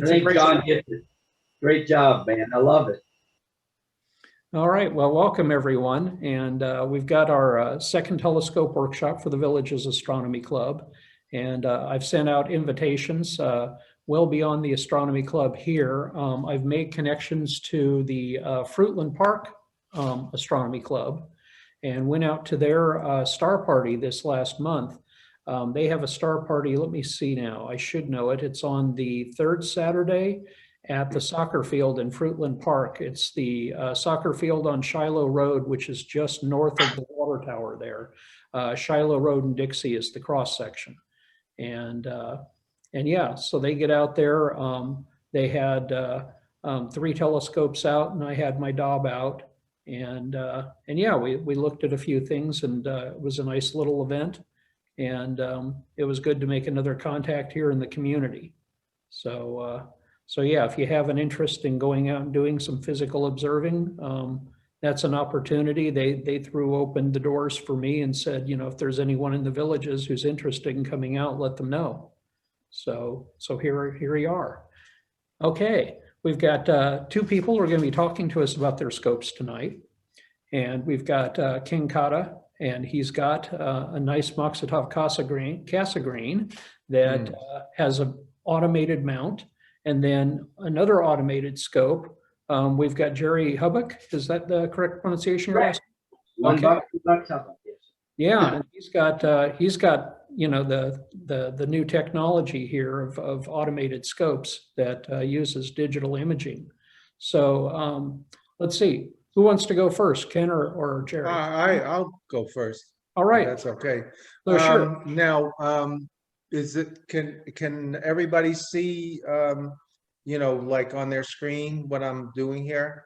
I think John gets it. Great job, man. I love it. All right, well, welcome everyone. And we've got our second telescope workshop for the Villages Astronomy Club. And I've sent out invitations well beyond the Astronomy Club here. I've made connections to the Fruitland Park Astronomy Club and went out to their star party this last month. They have a star party, let me see now, I should know it. It's on the third Saturday at the soccer field in Fruitland Park. It's the soccer field on Shiloh Road, which is just north of the water tower there. Shiloh Road and Dixie is the cross section. And yeah, so they get out there. They had 3 telescopes out and I had my Dob out. And yeah, we looked at a few things and it was a nice little event. And it was good to make another contact here in the community. So yeah, if you have an interest in going out and doing some physical observing, that's an opportunity. They threw open the doors for me and said, you know, if there's anyone in the Villages who's interested in coming out, let them know. So here you are. Okay, we've got 2 people who are going to be talking to us about their scopes tonight. And we've got King Kata, and he's got a nice Moxitov Cassegrain that has an automated mount. And then another automated scope. We've got Jerry Hubbock. Is that the correct pronunciation? Right. $1, $2 Hubbock, yes. Yeah, and he's got you know the new technology here of automated scopes that uses digital imaging. So let's see, who wants to go first, Ken or Jerry? I'll go first. All right, That's okay. So sure. Now, is it can everybody see you know, like on their screen what I'm doing here?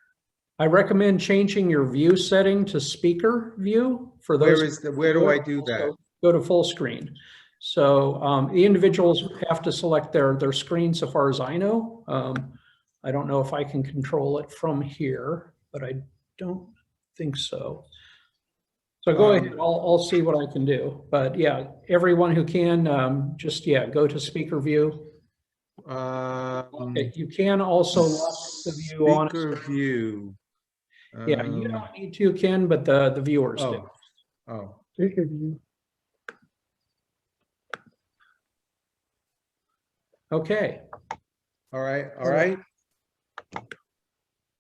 I recommend changing your view setting to speaker view for those. Where do I do that? Go to full screen. So the individuals have to select their screen so far as I know. I don't know if I can control it from here, but I don't think so. So go ahead, I'll see what I can do. But yeah, everyone who can, just go to speaker view. Okay, you can also watch the view on speaker view. Yeah, you don't need to, Ken, but the viewers do. Oh. Speaker view. Okay. All right. All right.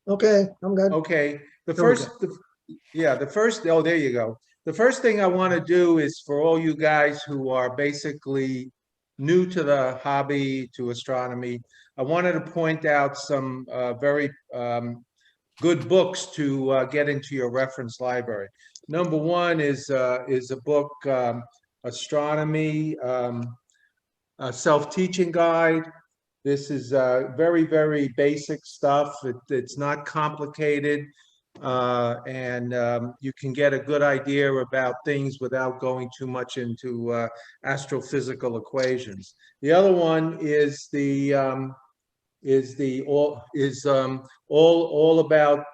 Okay, I'm good. Okay. The first, oh, there you go. The first thing I want to do is for all you guys who are basically new to the hobby, to astronomy, I wanted to point out some very good books to get into your reference library. Number one is a book, Astronomy, a Self-Teaching Guide. This is very, very basic stuff. It's not complicated, and you can get a good idea about things without going too much into astrophysical equations. The other one is all about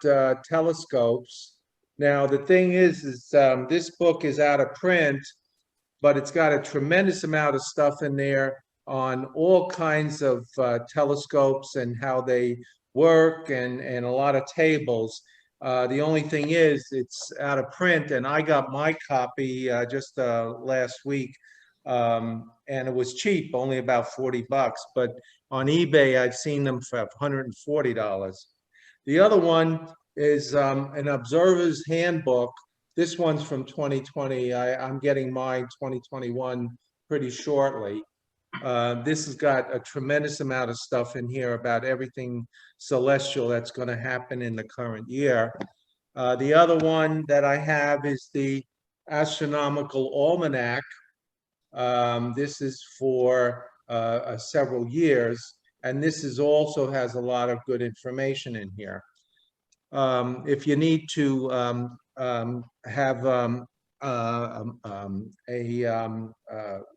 telescopes. Now the thing is this book is out of print, but it's got a tremendous amount of stuff in there on all kinds of telescopes and how they work, and a lot of tables. The only thing is it's out of print, and I got my copy just last week, and it was cheap, only about $40. But on eBay, I've seen them for $140. The other one is an Observer's Handbook. This one's from 2020. I'm getting mine 2021 pretty shortly. This has got a tremendous amount of stuff in here about everything celestial that's going to happen in the current year. The other one that I have is the Astronomical Almanac. This is for several years, and this is also has a lot of good information in here. If you need to have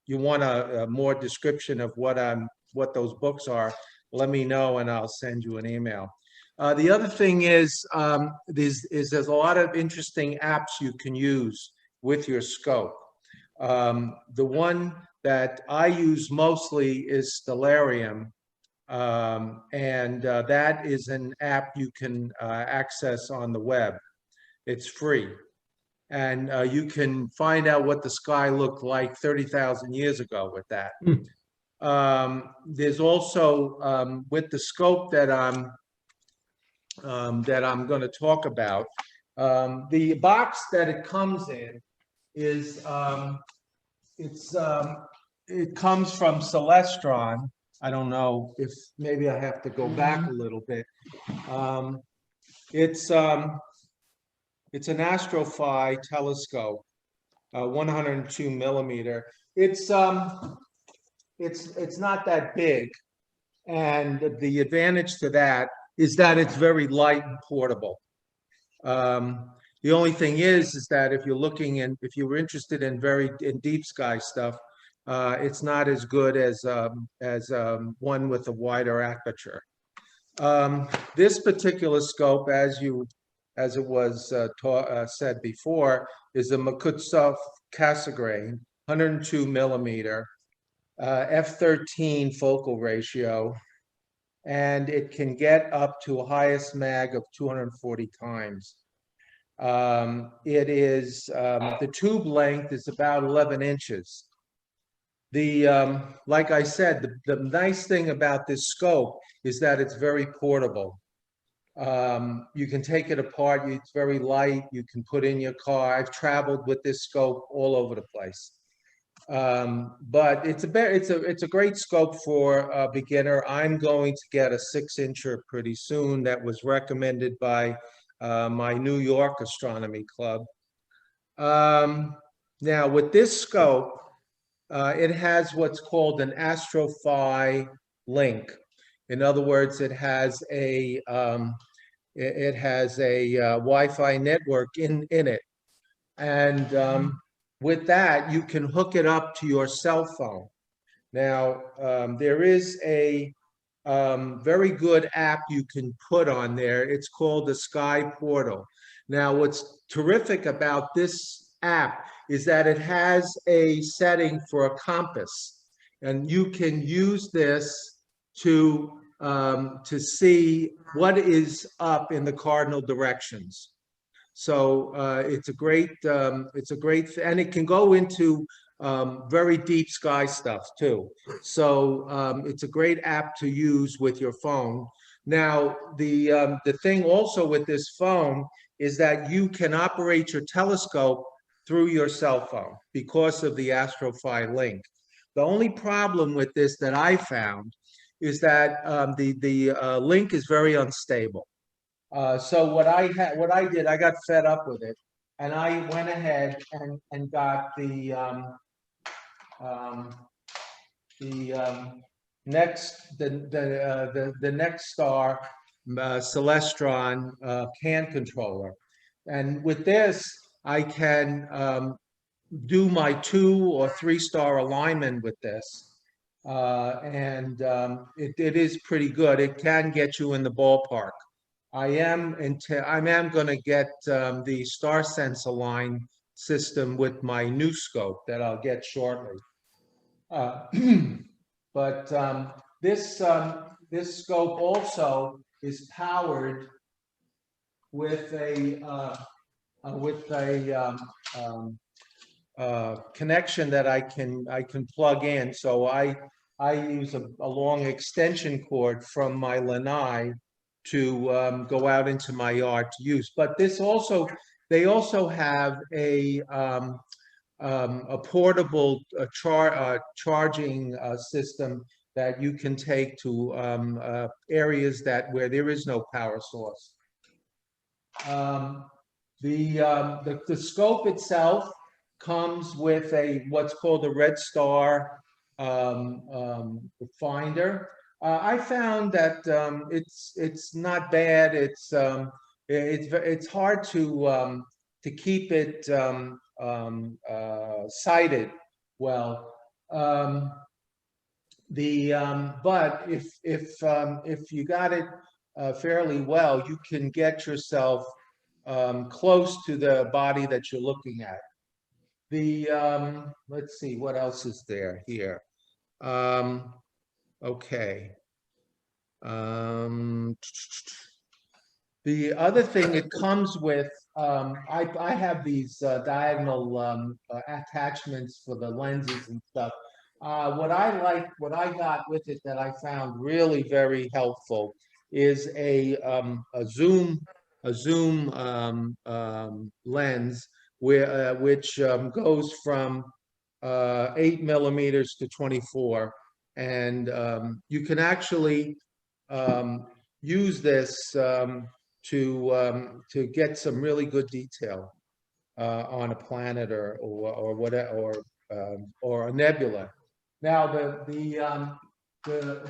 you want a more description of what those books are, let me know and I'll send you an email. The other thing is there's a lot of interesting apps you can use with your scope. The one that I use mostly is Stellarium, And that is an app you can access on the web. It's free. And you can find out what the sky looked like 30,000 years ago with that. There's also, with the scope that I'm going to talk about, the box that it comes in is, it comes from Stellarium. I don't know if maybe I have to go back a little bit. It's an Astrophy Telescope, 102 millimeter. It's not that big, and the advantage to that is that it's very light and portable. The only thing is that if you're looking and if you were interested in deep sky stuff, it's not as good as one with a wider aperture. This particular scope, as it was said before, is a Makutov Cassegrain, 102 millimeter, f13 focal ratio, and it can get up to a highest mag of 240 times. The tube length is about 11 inches. Like I said, the nice thing about this scope is that it's very portable. You can take it apart. It's very light. You can put in your car. I've traveled with this scope all over the place. But it's a great scope for a beginner. I'm going to get a 6-incher pretty soon that was recommended by my New York Astronomy Club. Now with this scope, it has what's called an Astrophy link. In other words, it has a Wi-Fi network in it, and with that you can hook it up to your cell phone. Now there is a very good app you can put on there. It's called the Sky Portal. Now what's terrific about this app is that it has a setting for a compass, and you can use this to see what is up in the cardinal directions. So it's a great, and it can go into very deep sky stuff too. So it's a great app to use with your phone. Now the thing also with this phone is that you can operate your telescope through your cell phone because of the Astrophy link. The only problem with this that I found is that the link is very unstable. So what I did, I got fed up with it, and I went ahead and got the next star Stellarium can controller, and with this I can do my 2 or 3 star alignment with this, and it is pretty good. It can get you in the ballpark. I am going to get the Star Sense Align system with my new scope that I'll get shortly. But this scope also is powered with a connection that I can plug in. So I use a long extension cord from my lanai to go out into my yard to use. But they also have a portable charging system that you can take to areas where there is no power source. The scope itself comes with what's called a red star finder. I found that it's not bad. It's hard to keep it sighted well. But if you got it fairly well, you can get yourself close to the body that you're looking at. Let's see what else is there here. Okay. The other thing it comes with, I have these diagonal attachments for the lenses and stuff. What I got with it that I found really very helpful is a zoom lens which goes from 8 mm to 24, and you can actually use this to get some really good detail on a planet or whatever, or a nebula. Now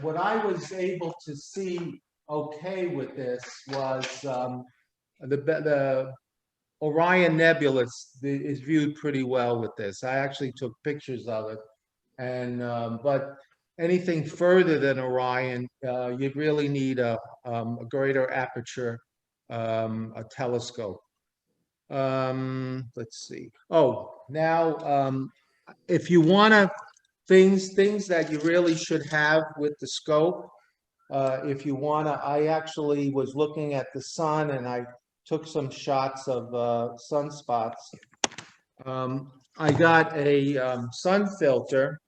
what I was able to see okay with this was the Orion Nebula is viewed pretty well with this. I actually took pictures of it, and but anything further than Orion, you really need a greater aperture, a telescope. Let's see. Oh, now if you want to things that you really should have with the scope, if you want to, I actually was looking at the sun and I took some shots of sunspots. I got a sun filter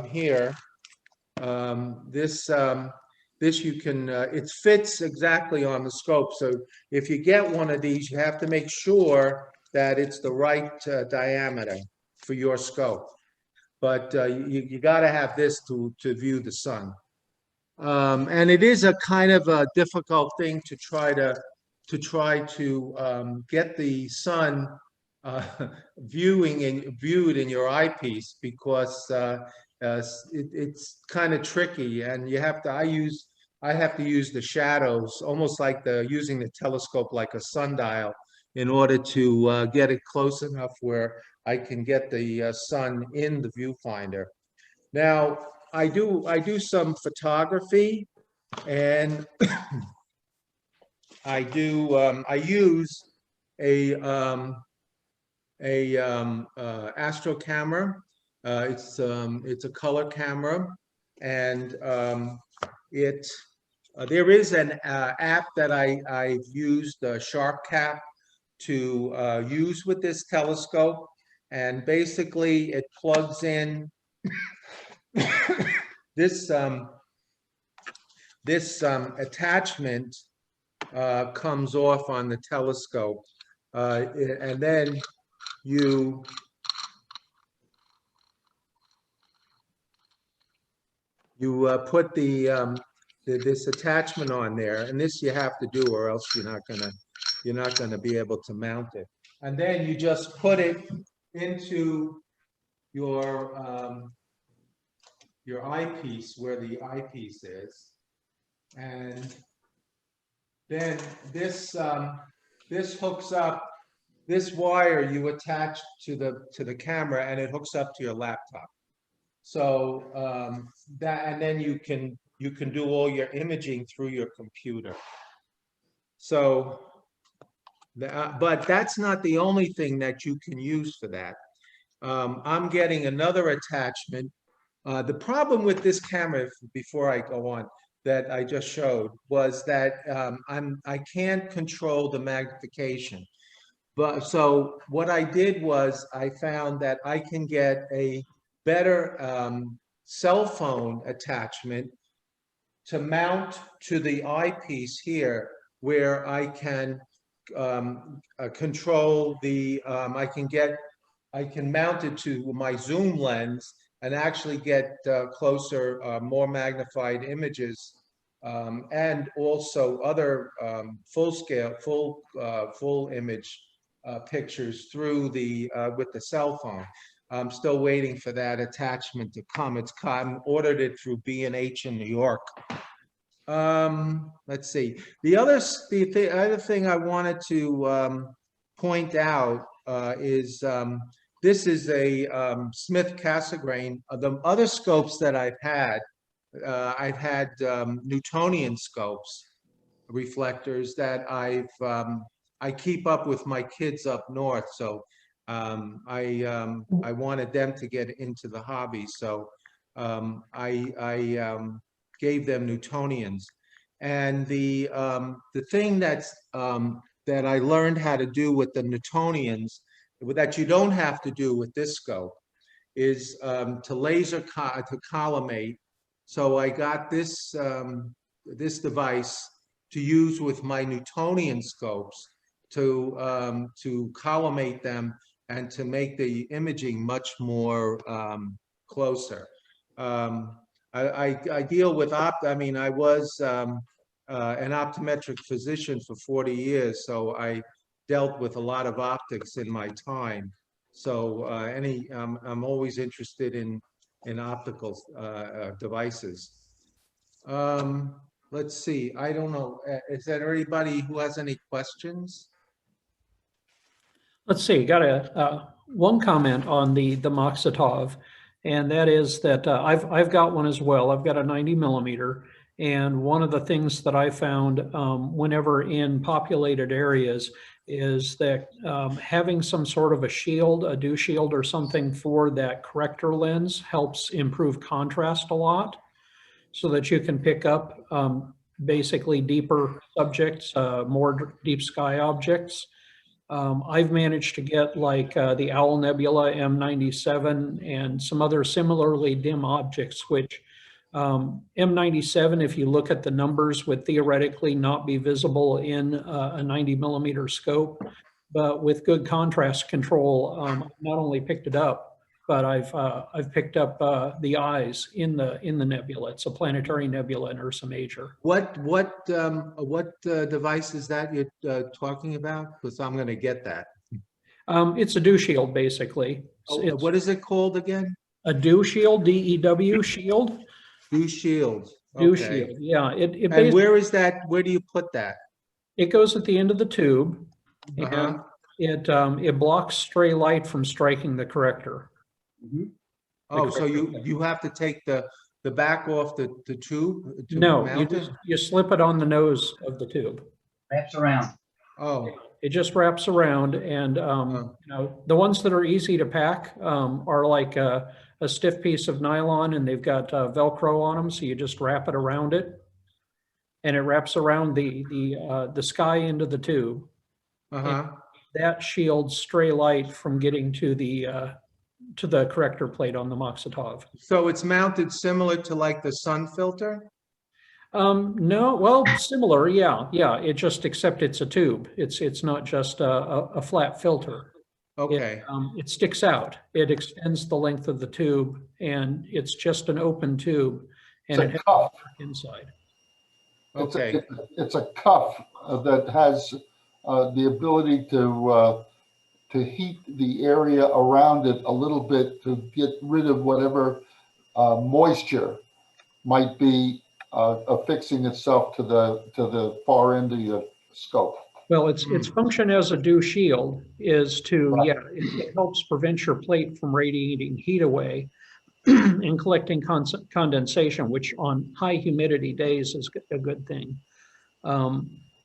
here. This you can, it fits exactly on the scope. So if you get one of these, you have to make sure that it's the right diameter for your scope. But you got to have this to view the sun. And it is a kind of a difficult thing to try to get the sun viewed in your eyepiece, because it's kind of tricky, and you have to. I have to use the shadows, almost like using the telescope like a sundial, in order to get it close enough where I can get the sun in the viewfinder. Now, I do some photography, and I use a astro camera. It's a color camera, and there is an app that I've used, SharpCap, to use with this telescope, and basically it plugs in this attachment comes off on the telescope, and then you put this attachment on there, and this you have to do, or else you're not gonna be able to mount it. And then you just put it into your eyepiece, where the eyepiece is, and then this hooks up. This wire you attach to the camera, and it hooks up to your laptop. So and then you can do all your imaging through your computer. So, but that's not the only thing that you can use for that. I'm getting another attachment. The problem with this camera, before I go on, that I just showed, was that I can't control the magnification. But so what I did was I found that I can get a better cell phone attachment to mount to the eyepiece here, where I can control the I can mount it to my zoom lens and actually get closer, more magnified images, and also other full image pictures through with the cell phone. I'm still waiting for that attachment to come. I ordered it through B&H in New York. Let's see. The other thing I wanted to point out is this is a Smith Cassegrain. The other scopes that I've had Newtonian scopes, reflectors that I keep up with my kids up north, so I wanted them to get into the hobby. So I gave them Newtonians. And the thing that I learned how to do with the Newtonians, that you don't have to do with this scope, is to to collimate. So I got this this device to use with my Newtonian scopes to collimate them and to make the imaging much more closer. I deal with I mean, I was an optometric physician for 40 years, so I dealt with a lot of optics in my time. So I'm always interested in optical devices. Let's see. I don't know. Is there anybody who has any questions? Let's see. Got one comment on the Moxitov, and that is that I've got one as well. I've got a 90 millimeter, and one of the things that I found whenever in populated areas is that having some sort of a shield, a dew shield or something for that corrector lens helps improve contrast a lot, so that you can pick up basically deeper subjects, more deep sky objects. I've managed to get like the Owl Nebula M97 and some other similarly dim objects, which M97, if you look at the numbers, would theoretically not be visible in a 90 millimeter scope. But with good contrast control, I've not only picked it up, but I've picked up the eyes in the nebula. It's a planetary nebula in Ursa Major. What device is that you're talking about? Because I'm going to get that. It's a dew shield, basically. Oh, what is it called again? A dew shield, DEW shield. Dew shield. Dew Okay. shield. Yeah. And where is that? Where do you put that? It goes at the end of the tube, and it blocks stray light from striking the corrector. Mm-hmm. Oh, so you have to take the back off the tube to No, mount it? you slip it on the nose of the tube. Wraps around. Oh, It just wraps around, and you know, the ones that are easy to pack are like a stiff piece of nylon, and they've got Velcro on them, so you just wrap it around it, and it wraps around the sky end of the tube. That shields stray light from getting to the corrector plate on the Moxitov. So it's mounted similar to like the sun filter? No, well, similar, yeah. It just, except it's a tube. It's not just a flat filter. Okay. It sticks out. It extends the length of the tube, and it's just an open tube, and it has a inside. Okay. It's a cuff that has the ability to heat the area around it a little bit to get rid of whatever moisture might be affixing itself to the far end of your scope. Well, its function as a dew shield is to, it helps prevent your plate from radiating heat away and collecting condensation, which on high humidity days is a good thing.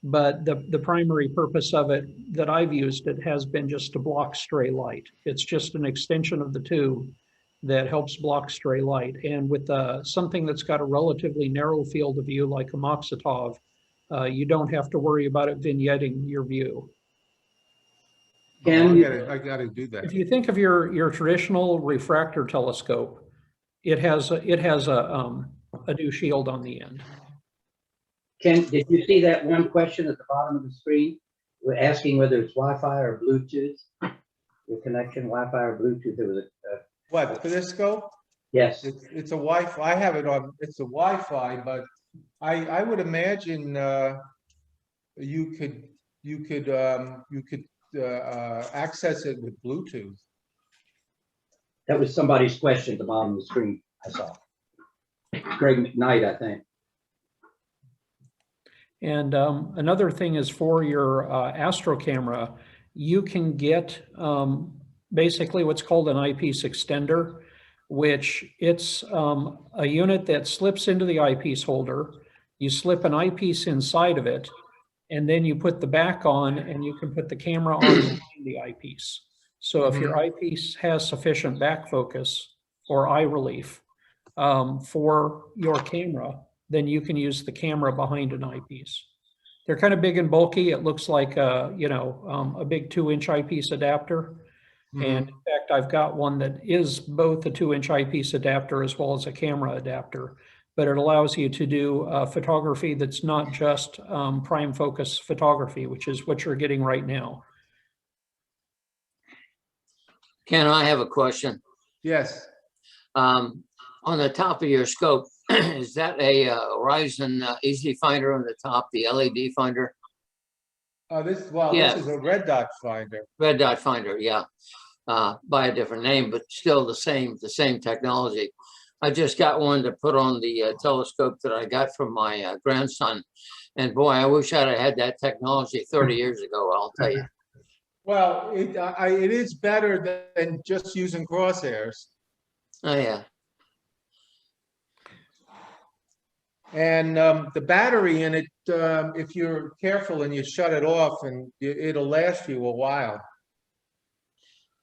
But the primary purpose of it that I've used it has been just to block stray light. It's just an extension of the tube that helps block stray light. And with something that's got a relatively narrow field of view like a Moxitov, you don't have to worry about it vignetting your view. I got to do that. If you think of your traditional refractor telescope, it has a dew shield on the end. Ken, did you see that one question at the bottom of the screen? We're asking whether it's Wi-Fi or Bluetooth. Your connection, Wi-Fi or Bluetooth. There was What, for this scope? yes. It's a Wi-Fi. I have it on. It's a Wi-Fi, but I would imagine you could access it with Bluetooth. That was somebody's question at the bottom of the screen. I saw. Greg McKnight, I think. And another thing is for your Astro camera, you can get basically what's called an Eyepiece Extender, which it's a unit that slips into the eyepiece holder. You slip an eyepiece inside of it, and then you put the back on, and you can put the camera on behind the eyepiece. So if your eyepiece has sufficient back focus or eye relief for your camera, then you can use the camera behind an eyepiece. They're kind of big and bulky. It looks like a, a big 2-inch eyepiece adapter. Mhm. And in fact, I've got one that is both a 2-inch eyepiece adapter as well as a camera adapter, but it allows you to do photography that's not just prime focus photography, which is what you're getting right now. Ken, I have a question. Yes. On the top of your scope, is that a Horizon Easy Finder on the top, the LED finder? This Yeah. is a red dot finder. Red dot finder, yeah. By a different name, but still the same technology. I just got one to put on the telescope that I got from my grandson. And boy, I wish I'd have had that technology 30 years ago, I'll tell you. Well, it is better than just using crosshairs. Oh, yeah. And the battery in it, if you're careful and you shut it off, and it'll last you a while.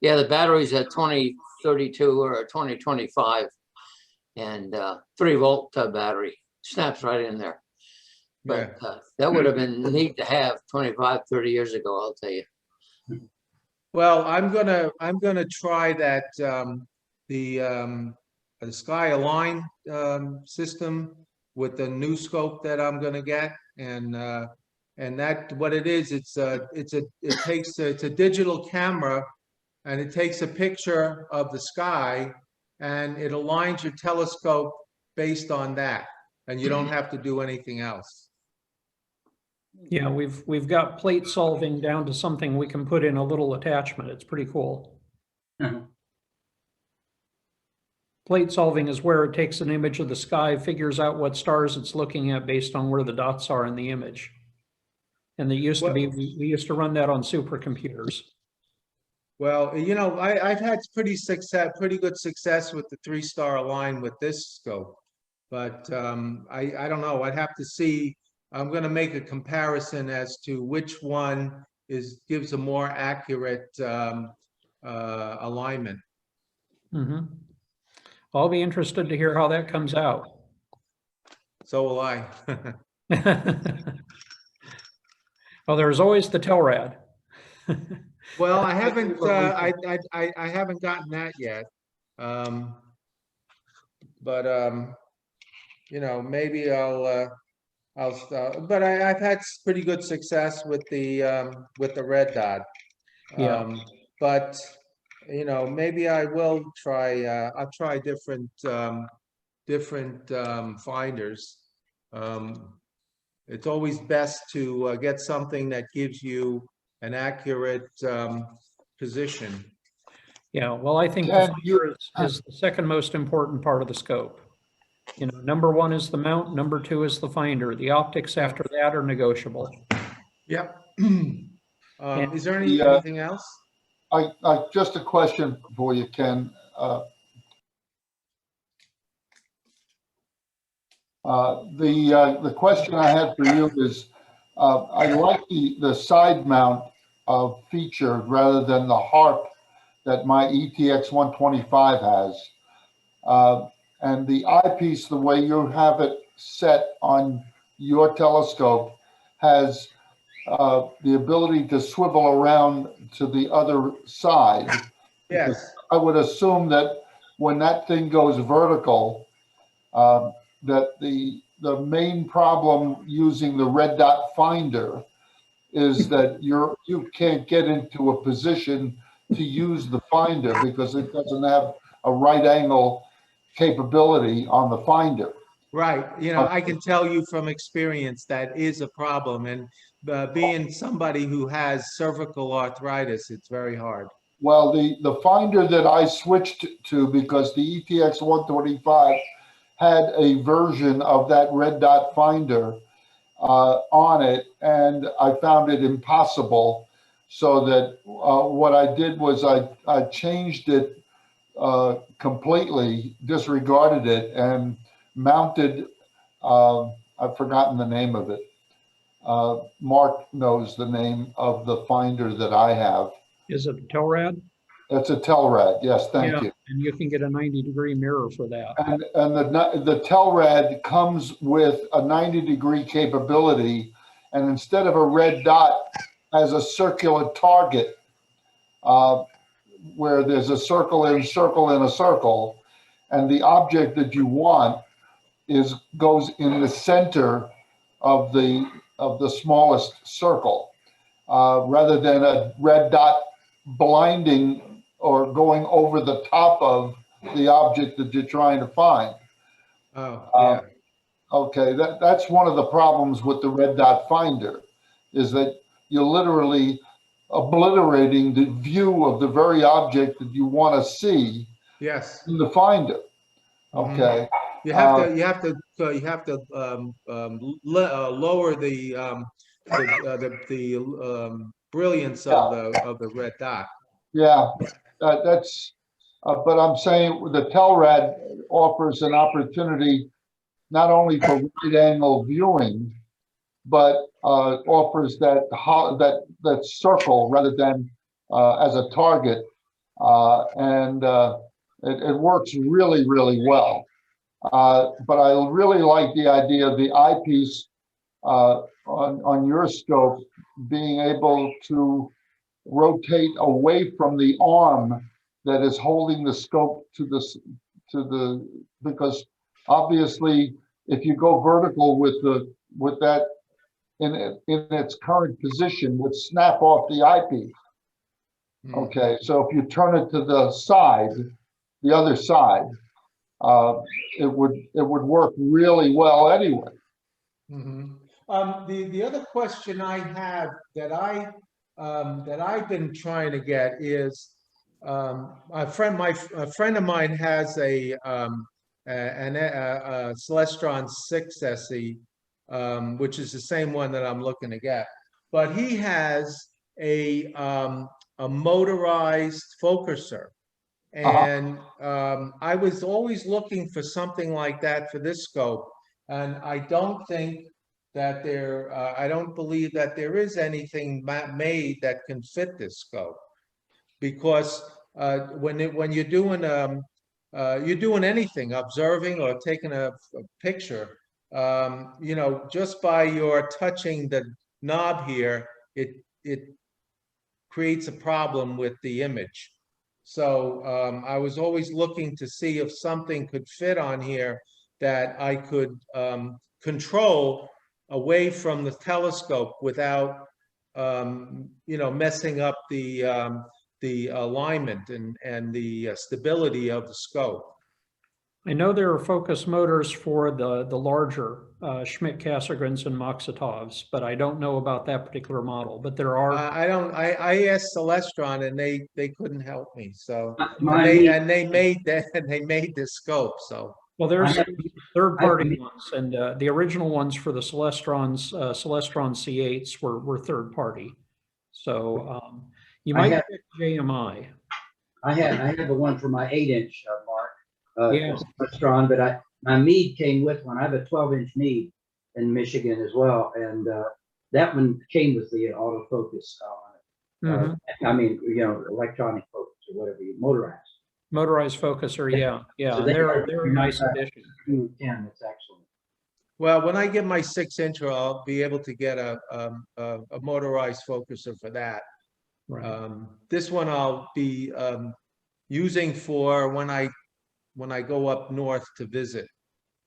Yeah, the battery's at 2032 or 2025 and 3-volt battery snaps right in there. But that would have been neat to have 25, 30 years ago, I'll tell you. Well, I'm gonna try that the Sky Align system with the new scope that I'm gonna get, and that what it is, it's a digital camera, and it takes a picture of the sky, and it aligns your telescope based on that, and you don't have to do anything else. Yeah, we've got plate solving down to something we can put in a little attachment. It's pretty cool. Plate solving is where it takes an image of the sky, figures out what stars it's looking at based on where the dots are in the image. And they used to be, we used to run that on supercomputers. Well, I've had pretty good success with the 3-star Align with this scope, but I don't know. I'd have to see. I'm going to make a comparison as to which one gives a more accurate alignment. Mm-hmm. I'll be interested to hear how that comes out. So will I. Well, there's always the Telrad. Well, I haven't. I haven't gotten that yet. But maybe I'll. But I've had pretty good success with the red dot. Yeah. But maybe I will try. I'll try different finders. It's always best to get something that gives you an accurate position. Yeah. Well, I think the finder is the second most important part of the scope. Number 1 is the mount, number 2 is the finder. The optics after that are negotiable. Yep. Is there anything else? I just a question for you, Ken. The question I had for you is, I like the side mount feature rather than the harp that my ETX 125 has. And the eyepiece, the way you have it set on your telescope, has the ability to swivel around to the other side. Yes. I would assume that when that thing goes vertical, that the main problem using the red dot finder is that you can't get into a position to use the finder because it doesn't have a right angle capability on the finder. Right. I can tell you from experience that is a problem. And being somebody who has cervical arthritis, it's very hard. Well, the finder that I switched to, because the ETX 125 had a version of that red dot finder on it, and I found it impossible. So that what I did was I changed it completely, disregarded it, and mounted, I've forgotten the name of it. Mark knows the name of the finder that I have. Is it a Telrad? It's a Telrad, yes, thank you. And you can get a 90-degree mirror for that. And the Telrad comes with a 90-degree capability, and instead of a red dot, has a circular target where there's a circle and a circle and a circle, and the object that you want goes in the center of the smallest circle, rather than a red dot blinding or going over the top of the object that you're trying to find. Oh, yeah. Okay, that's one of the problems with the red dot finder, is that you're literally obliterating the view of the very object that you want to see Yes. in the finder. Okay. You have to lower the brilliance of the red dot. Yeah, that's. But I'm saying the Telrad offers an opportunity not only for wide-angle viewing, but offers that circle rather than as a target, and it works really, really well. But I really like the idea of the eyepiece on your scope being able to rotate away from the arm that is holding the scope because obviously if you go vertical with that in its current position would snap off the eyepiece. Okay, so if you turn it to the side, the other side, it would work really well anyway. The other question I have that I've been trying to get is a friend of mine has a Celestron 6 SE, which is the same one that I'm looking to get, but he has a motorized focuser. And I was always looking for something like that for this scope, and I don't think that I don't believe that there is anything made that can fit this scope, because when you're doing anything, observing or taking a picture, you know, just by your touching the knob here, it creates a problem with the image. So I was always looking to see if something could fit on here that I could control away from the telescope without, you know, messing up the alignment and the stability of the scope. I know there are focus motors for the larger Schmidt-Cassegrains and Maksitovs, but I don't know about that particular model. But there are. I asked Celestron and they couldn't help me. So they made this scope. So well, there's third-party ones, and the original ones for the Celestron C8s were third-party. So you might get JMI. I have the one for my 8-inch mark. Yeah. Celestron, but my Meade came with one. I have a 12-inch Meade in Michigan as well, and that one came with the autofocus on it. I mean, you know, electronic focus or whatever, motorized focuser. Yeah. So they're a nice addition. It's excellent. Well, when I get my 6-inch, I'll be able to get a motorized focuser for that. Right. This one I'll be using for when I go up north to visit.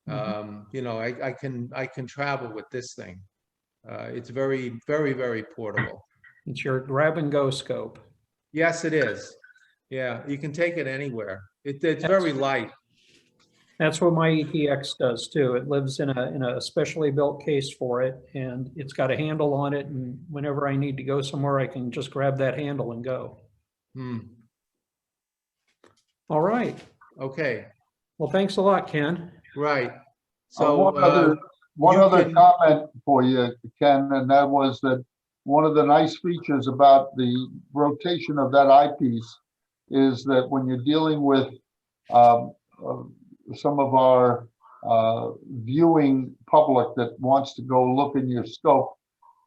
You know, I can travel with this thing. It's very, very, very portable. It's your grab and go scope. Yes, it is. Yeah, you can take it anywhere. It's very light. That's what my ETX does too. It lives in a specially built case for it, and it's got a handle on it. And whenever I need to go somewhere, I can just grab that handle and go. All right. Okay. Well, thanks a lot, Ken. Right. So one other comment for you, Ken, and that was that one of the nice features about the rotation of that eyepiece is that when you're dealing with some of our viewing public that wants to go look in your scope,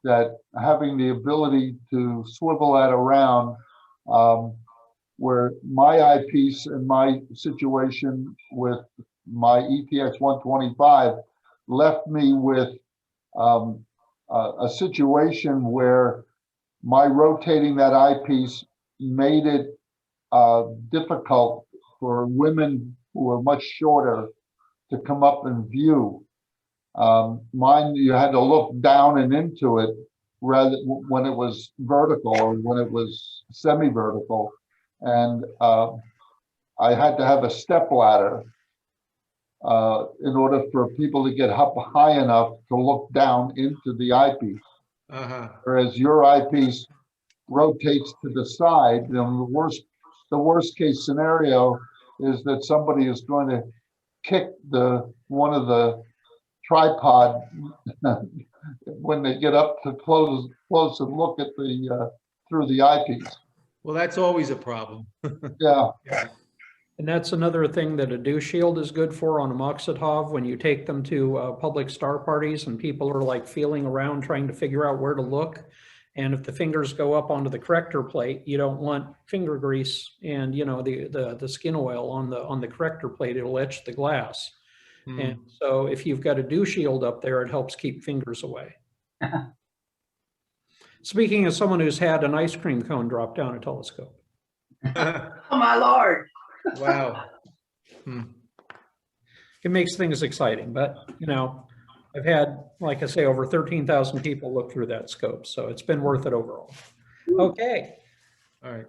that having the ability to swivel that around where my eyepiece and my situation with my ETX 125 left me with a situation where my rotating that eyepiece made it difficult for women who are much shorter to come up and view. Mine, you had to look down and into it rather when it was vertical or when it was semi-vertical. And I had to have a step ladder in order for people to get up high enough to look down into the eyepiece. Whereas your eyepiece rotates to the side, and the worst case scenario is that somebody is going to kick one of the tripod when they get up to close and look at the through the eyepiece. Well, that's always a problem. Yeah. And that's another thing that a dew shield is good for on a Moxitov. When you take them to public star parties and people are like feeling around trying to figure out where to look. And if the fingers go up onto the corrector plate, you don't want finger grease and, you know, the skin oil on the corrector plate, it'll etch the glass. And so if you've got a dew shield up there, it helps keep fingers away. Speaking of someone who's had an ice cream cone drop down a telescope. Oh, my Lord. Wow. It makes things exciting, but, you know, I've had, like I say, over 13,000 people look through that scope, so it's been worth it overall. Okay. All right.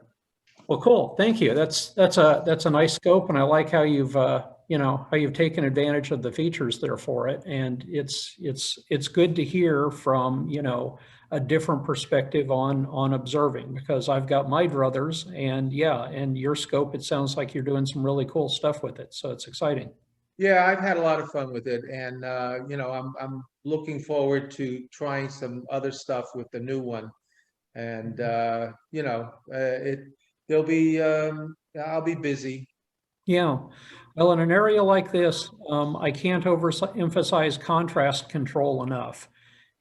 Well, cool. Thank you. That's a nice scope, and I like how you've you know, how you've taken advantage of the features that are for it. And it's good to hear from, you know, a different perspective on observing, because I've got my druthers, and yeah, and your scope, it sounds like you're doing some really cool stuff with it. So it's exciting. Yeah, I've had a lot of fun with it, and you know, I'm looking forward to trying some other stuff with the new one, and you know, there'll be I'll be busy. Yeah, well, in an area like this, I can't overemphasize contrast control enough.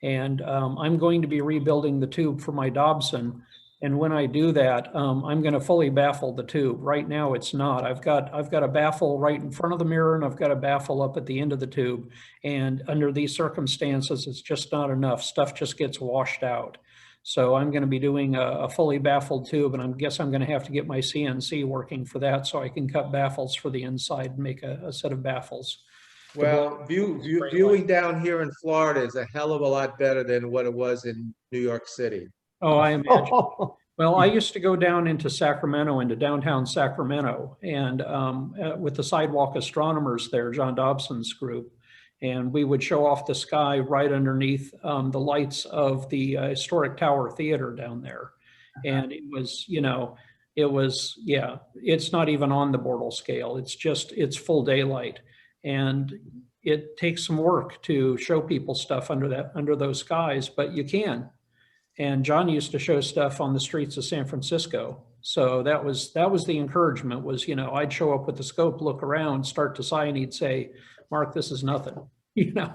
And I'm going to be rebuilding the tube for my Dobson. And when I do that, I'm going to fully baffle the tube. Right now, it's not. I've got a baffle right in front of the mirror, and I've got a baffle up at the end of the tube. And under these circumstances, it's just not enough. Stuff just gets washed out. So I'm going to be doing a fully baffled tube, and I guess I'm going to have to get my CNC working for that so I can cut baffles for the inside and make a set of baffles. Well, viewing down here in Florida is a hell of a lot better than what it was in New York City. Oh, I imagine. Well, I used to go down into Sacramento, into downtown Sacramento, and with the Sidewalk Astronomers there, John Dobson's group, and we would show off the sky right underneath the lights of the historic Tower Theater down there. And it was, you know, yeah, it's not even on the Bortle scale. It's full daylight. And it takes some work to show people stuff under those skies, but you can. And John used to show stuff on the streets of San Francisco. So that was the encouragement was, you know, I'd show up with the scope, look around, start to sight, and he'd say, Mark, this is nothing, you know?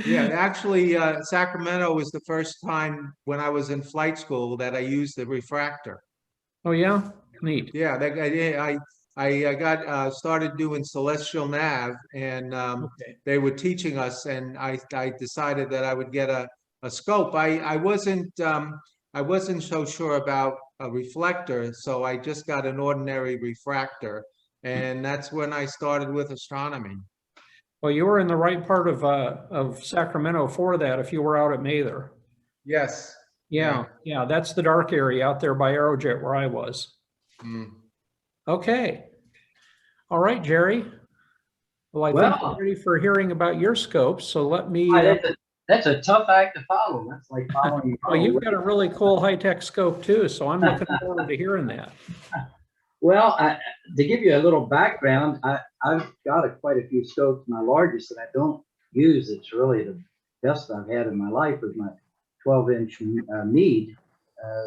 Yeah, actually, Sacramento was the first time when I was in flight school that I used the refractor. Oh yeah, neat. Yeah, I got started doing celestial nav, and they were teaching us, and I decided that I would get a scope. I wasn't so sure about a reflector, so I just got an ordinary refractor, and that's when I started with astronomy. Well, you were in the right part of Sacramento for that if you were out at Mather. Yes. Yeah, that's the dark area out there by Aerojet where I was. Okay. All right, Jerry. Well, I think we're ready for hearing about your scope. So let me. That's a tough act to follow. That's like following. Well, you've got a really cool high-tech scope too, so I'm looking forward to hearing that. Well, to give you a little background, I've got quite a few scopes. My largest that I don't use, it's really the best I've had in my life, is my 12-inch Meade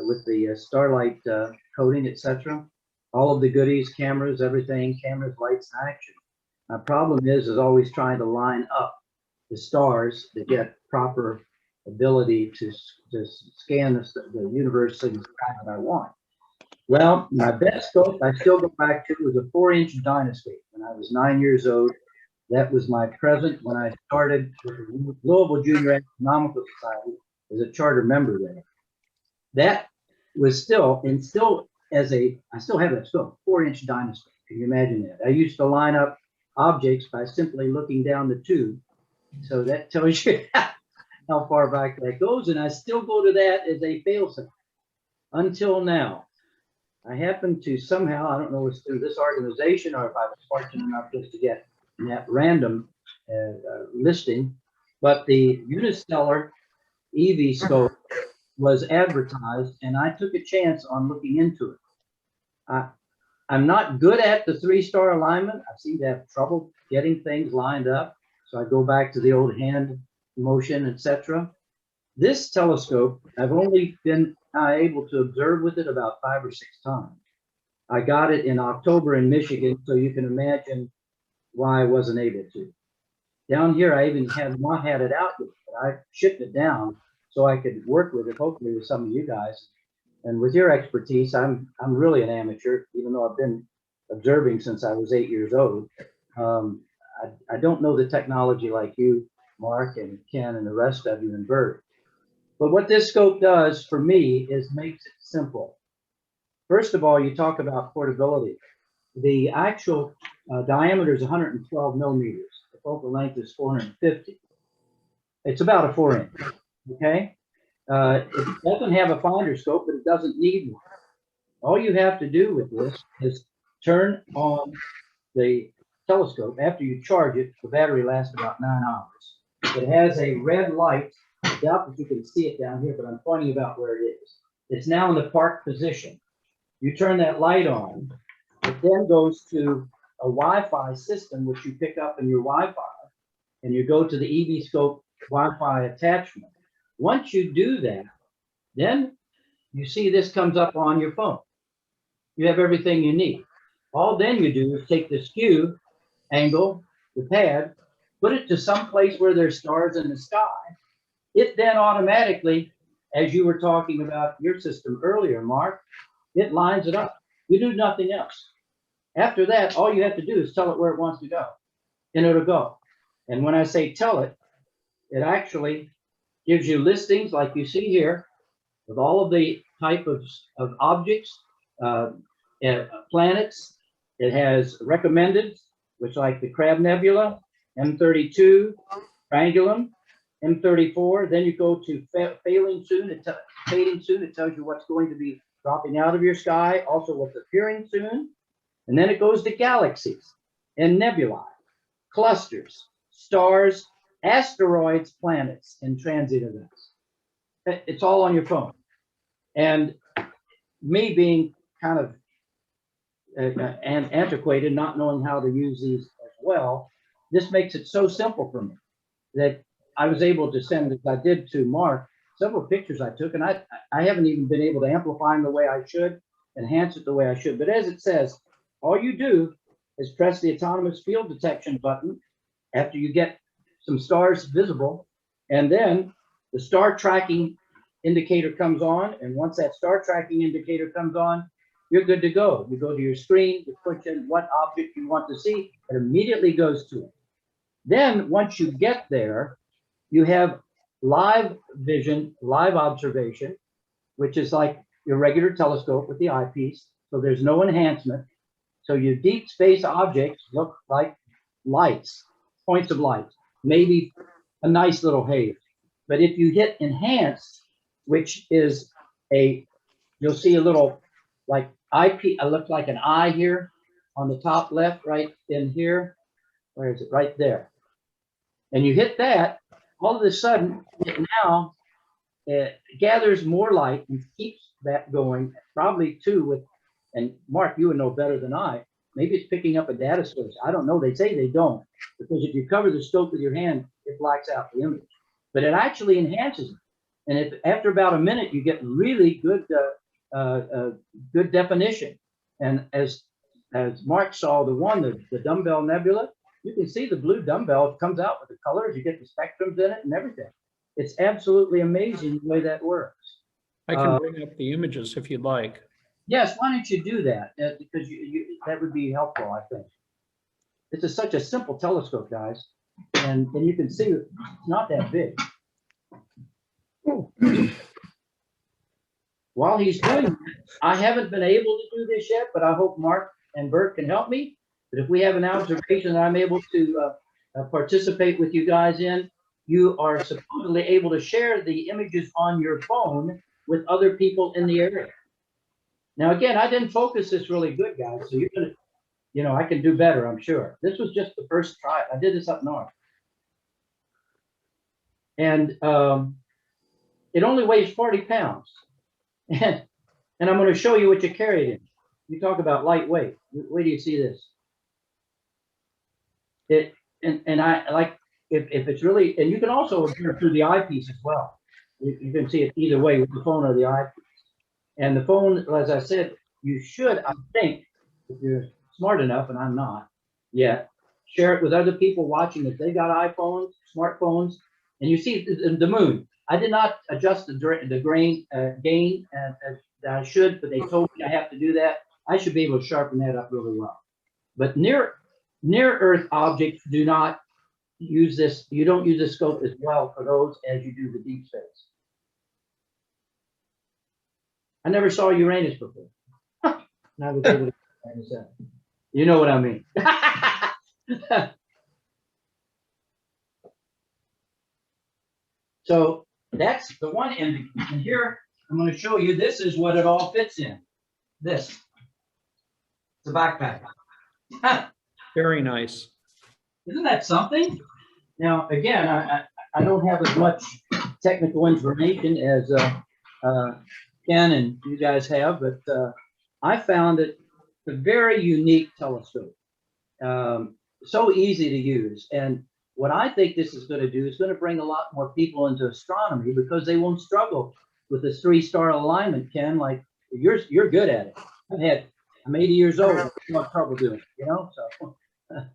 with the starlight coating, etc. All of the goodies, cameras, everything, cameras, lights, action. My problem is always trying to line up the stars to get proper ability to scan the universe in the time that I want. Well, my best scope I still go back to was a 4-inch Dynascape when I was 9 years old. That was my present when I started with the Louisville Junior Astronomical Society as a charter member there. That was still I still have that scope, 4-inch Dynascape. Can you imagine that? I used to line up objects by simply looking down the tube. So that tells you how far back that goes. And I still go to that as a fail-safe until now. I happen to somehow, I don't know if it's through this organization or if I was fortunate enough just to get that random listing, but the Unistellar EV scope was advertised and I took a chance on looking into it. I'm not good at the 3-star alignment. I seem to have trouble getting things lined up. So I go back to the old hand motion, etc. This telescope, I've only been able to observe with it about 5 or 6 times. I got it in October in Michigan, so you can imagine why I wasn't able to. Down here, I even have not had it out yet, but I shipped it down so I could work with it, hopefully with some of you guys. And with your expertise, I'm really an amateur, even though I've been observing since I was 8 years old. I don't know the technology like you, Mark and Ken and the rest of you and Bert. But what this scope does for me is makes it simple. First of all, you talk about portability. The actual diameter is 112 millimeters. The focal length is 450. It's about a 4-inch, okay? It doesn't have a finder scope, but it doesn't need one. All you have to do with this is turn on the telescope. After you charge it, the battery lasts about 9 hours. It has a red light. I doubt that you can see it down here, but I'm pointing about where it is. It's now in the park position. You turn that light on. It then goes to a Wi-Fi system, which you pick up in your Wi-Fi, and you go to the EV scope Wi-Fi attachment. Once you do that, then you see this comes up on your phone. You have everything you need. All then you do is take the skew angle, the pad, put it to some place where there's stars in the sky. It then automatically, as you were talking about your system earlier, Mark, it lines it up. You do nothing else. After that, all you have to do is tell it where it wants to go, and it'll go. And when I say tell it, it actually gives you listings like you see here with all of the type of objects, planets. It has recommended, which like the Crab Nebula, M32, Triangulum, M34. Then you go to fading soon. It tells you what's going to be dropping out of your sky, also what's appearing soon. And then it goes to galaxies and nebulae, clusters, stars, asteroids, planets, and transit events. It's all on your phone. And me being kind of antiquated, not knowing how to use these as well, this makes it so simple for me that I was able to send, as I did to Mark, several pictures I took, and I haven't even been able to amplify them the way I should, enhance it the way I should. But as it says, all you do is press the autonomous field detection button after you get some stars visible, and then the star tracking indicator comes on. And once that star tracking indicator comes on, you're good to go. You go to your screen, you put in what object you want to see, it immediately goes to it. Then once you get there, you have live vision, live observation, which is like your regular telescope with the eyepiece. So there's no enhancement. So your deep space objects look like lights, points of light, maybe a nice little haze. But if you hit enhance, which is you'll see a little like eyepiece, it looks like an eye here on the top left, right in here. Where is it? Right there. And you hit that, all of a sudden, it now gathers more light and keeps that going, probably too with, and Mark, you would know better than I, maybe it's picking up a data source. I don't know. They say they don't, because if you cover the scope with your hand, it blacks out the image. But it actually enhances it. And if after about a minute, you get really good good definition. And as Mark saw the dumbbell nebula, you can see the blue dumbbell comes out with the colors. You get the spectrums in it and everything. It's absolutely amazing the way that works. I can bring up the images if you'd like. Yes, why don't you do that? Because that would be helpful, I think. It's such a simple telescope, guys, and you can see it's not that big. While he's doing that, I haven't been able to do this yet, but I hope Mark and Bert can help me. But if we have an observation that I'm able to participate with you guys in, you are supposedly able to share the images on your phone with other people in the area. Now, again, I didn't focus this really good, guys, so you're gonna, you know, I can do better, I'm sure. This was just the first try. I did this up north. And it only weighs 40 pounds. And I'm going to show you what you carry it in. You talk about lightweight. Wait till you see this. And I like if it's really, and you can also observe through the eyepiece as well. You can see it either way with the phone or the eyepiece. And the phone, as I said, you should, I think, if you're smart enough, and I'm not yet, share it with other people watching if they got iPhones, smartphones, and you see the moon. I did not adjust the gain that I should, but they told me I have to do that. I should be able to sharpen that up really well. But near Earth objects do not use this. You don't use the scope as well for those as you do the deep space. I never saw Uranus before. And I was able to find this out. You know what I mean. So that's the one end. And here I'm going to show you, this is what it all fits in. This. It's a backpack. Very nice. Isn't that something? Now, again, I don't have as much technical information as Ken and you guys have, but I found it a very unique telescope. So easy to use. And what I think this is going to do is going to bring a lot more people into astronomy because they won't struggle with this 3-star alignment, Ken. Like you're good at it. I'm 80 years old. I don't have trouble doing it, you know? So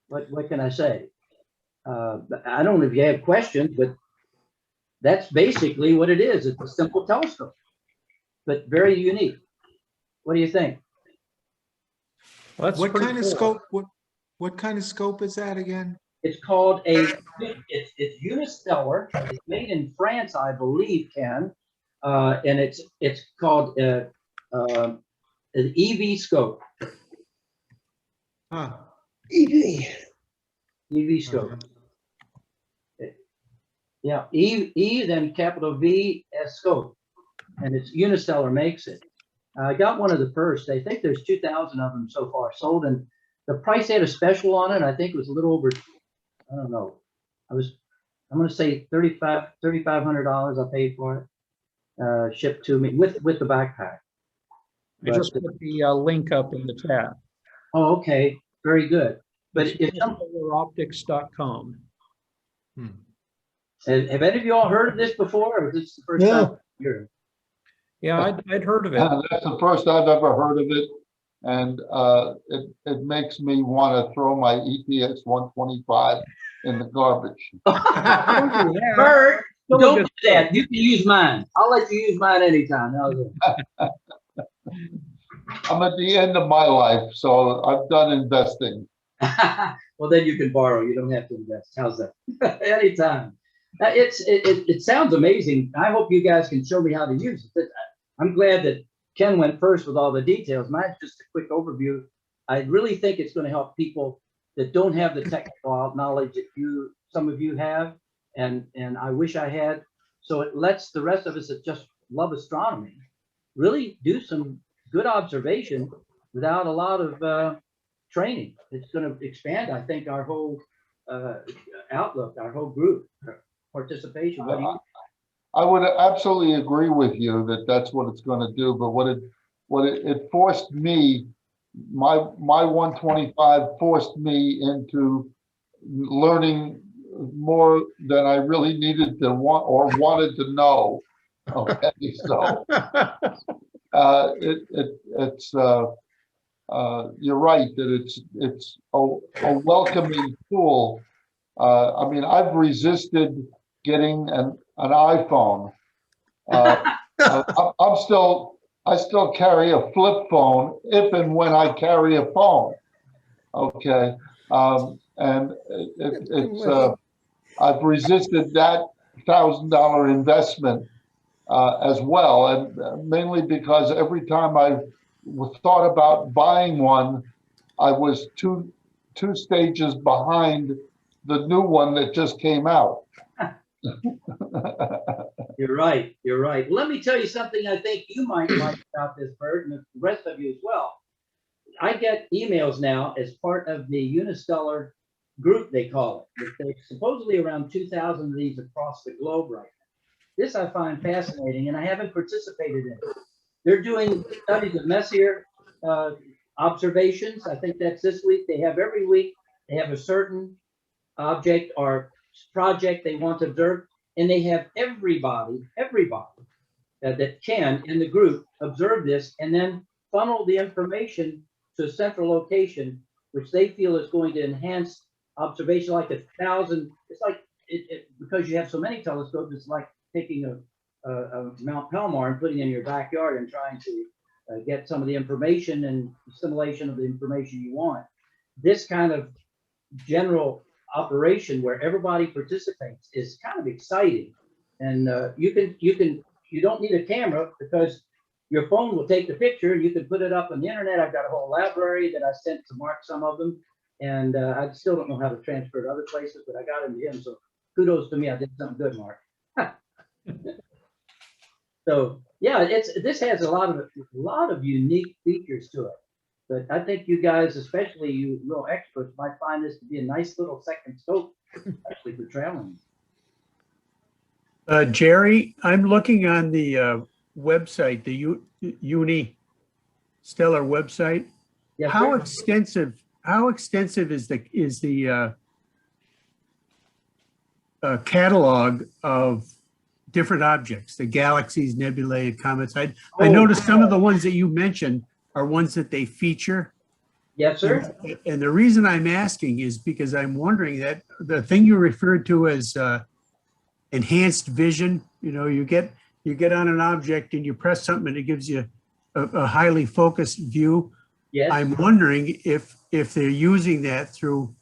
what can I say? I don't know if you have questions, but that's basically what it is. It's a simple telescope, but very unique. What do you think? Well, What kind of cool. scope? What kind of scope is that again? It's called it's unistellar. It's made in France, I believe, Ken, and it's called an EV scope. Huh. EV scope. Yeah, E then capital V S scope, and it's Unistellar makes it. I got one of the first. I think there's 2,000 of them so far sold, and the price had a special on it. I think it was a little over, I don't know. I'm going to say $3,500 I paid for it, shipped to me with the backpack. I just put the link up in the chat. Oh, okay, very good. But it's optics.com. Have any of you all heard of this before, or is this the first time you're? Yeah, I'd heard of it. That's the first I've ever heard of it. And it makes me want to throw my EPX 125 in the garbage. Bert, don't do that. You can use mine. I'll let you use mine anytime. I'm at the end of my life, so I've done investing. Well, then you can borrow. You don't have to invest. How's that? Anytime. It sounds amazing. I hope you guys can show me how to use it. I'm glad that Ken went first with all the details. Mine's just a quick overview. I really think it's going to help people that don't have the technical knowledge that some of you have, and I wish I had. So it lets the rest of us that just love astronomy really do some good observation without a lot of training. It's going to expand, I think, our whole outlook, our whole group participation. What do you? I would absolutely agree with you that that's what it's going to do. But what it forced me, my 125 forced me into learning more than I really needed to wanted to know. Okay, so you're right that it's a welcoming tool. I mean, I've resisted getting an iPhone. I'm still I still carry a flip phone if and when I carry a phone. Okay. And I've resisted that $1,000 investment as well. And mainly because every time I thought about buying one, I was two stages behind the new one that just came out. You're right. You're right. Let me tell you something I think you might like about this, Bert, and the rest of you as well. I get emails now as part of the Unistellar group, they call it. There's supposedly around 2,000 of these across the globe right now. This I find fascinating, and I haven't participated in it. They're doing studies of Messier observations. I think that's this week. They have every week, they have a certain object or project they want to observe, and they have everybody that can in the group observe this and then funnel the information to a central location, which they feel is going to enhance observation like 1,000. It's like because you have so many telescopes, it's like taking a Mount Palomar and putting it in your backyard and trying to get some of the information and assimilation of the information you want. This kind of general operation where everybody participates is kind of exciting, and you don't need a camera because your phone will take the picture and you can put it up on the internet. I've got a whole library that I sent to Mark some of them, and I still don't know how to transfer to other places, but I got them to him, so kudos to me. I did something good, Mark. So yeah, this has a lot of unique features to it. But I think you guys, especially you real experts, might find this to be a nice little second scope, especially for traveling. Jerry, I'm looking on the website, the Unistellar website. Yes, How sir. extensive is the catalog of different objects, the galaxies, nebulae, comets? I noticed some of the ones that you mentioned are ones that they feature. Yes, sir. And the reason I'm asking is because I'm wondering that the thing you referred to as enhanced vision, you get on an object and you press something and it gives you a highly focused view. Yes. I'm wondering if they're using that through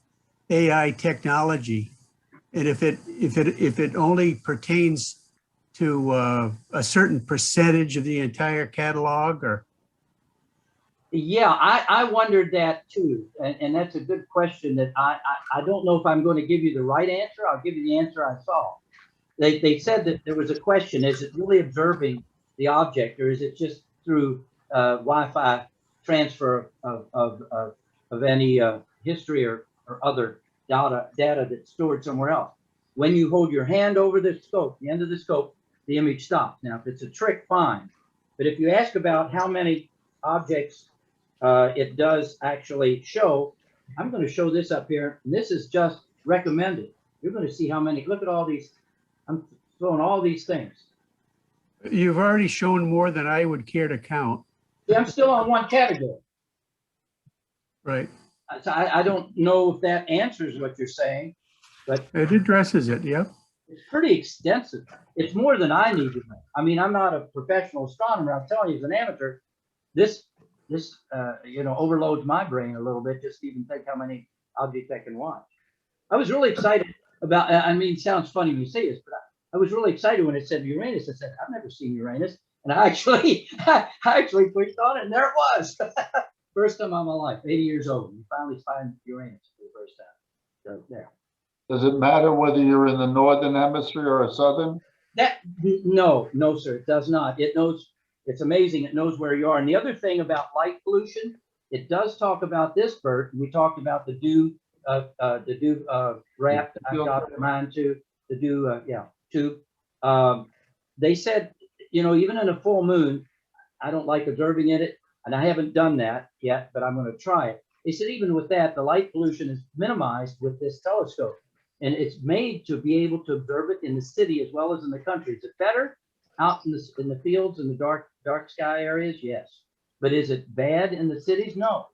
AI technology, and if it only pertains to a certain percentage of the entire catalog, or. Yeah, I wondered that too, and that's a good question that I don't know if I'm going to give you the right answer. I'll give you the answer I saw. They said that there was a question: is it really observing the object, or is it just through Wi-Fi transfer of any history or other data that's stored somewhere else? When you hold your hand over the scope, the end of the scope, the image stops. Now, if it's a trick, fine. But if you ask about how many objects it does actually show, I'm going to show this up here, and this is just recommended. You're going to see how many. Look at all these. I'm throwing all these things. You've already shown more than I would care to count. See, I'm still on one category. Right. So I don't know if that answers what you're saying, but it addresses it. Yep. It's pretty extensive. It's more than I need to know. I mean, I'm not a professional astronomer. I'm telling you, as an amateur, this overloads my brain a little bit just to even think how many objects I can watch. I was really excited about. I mean, it sounds funny when you say this, but I was really excited when it said Uranus. I said, I've never seen Uranus, and I actually pushed on it, and there it was. First time in my life, 80 years old. You finally find Uranus for the first time. So there. Does it matter whether you're in the northern hemisphere or a southern? No, sir, it does not. It knows. It's amazing. It knows where you are. And the other thing about light pollution, it does talk about this, Bert. We talked about the dew wrap that I've got mine too. The dew, tube. They said, even in a full moon, I don't like observing it, and I haven't done that yet, but I'm going to try it. They said even with that, the light pollution is minimized with this telescope, and it's made to be able to observe it in the city as well as in the country. Is it better out in the fields and the dark sky areas? Yes. But is it bad in the cities? No.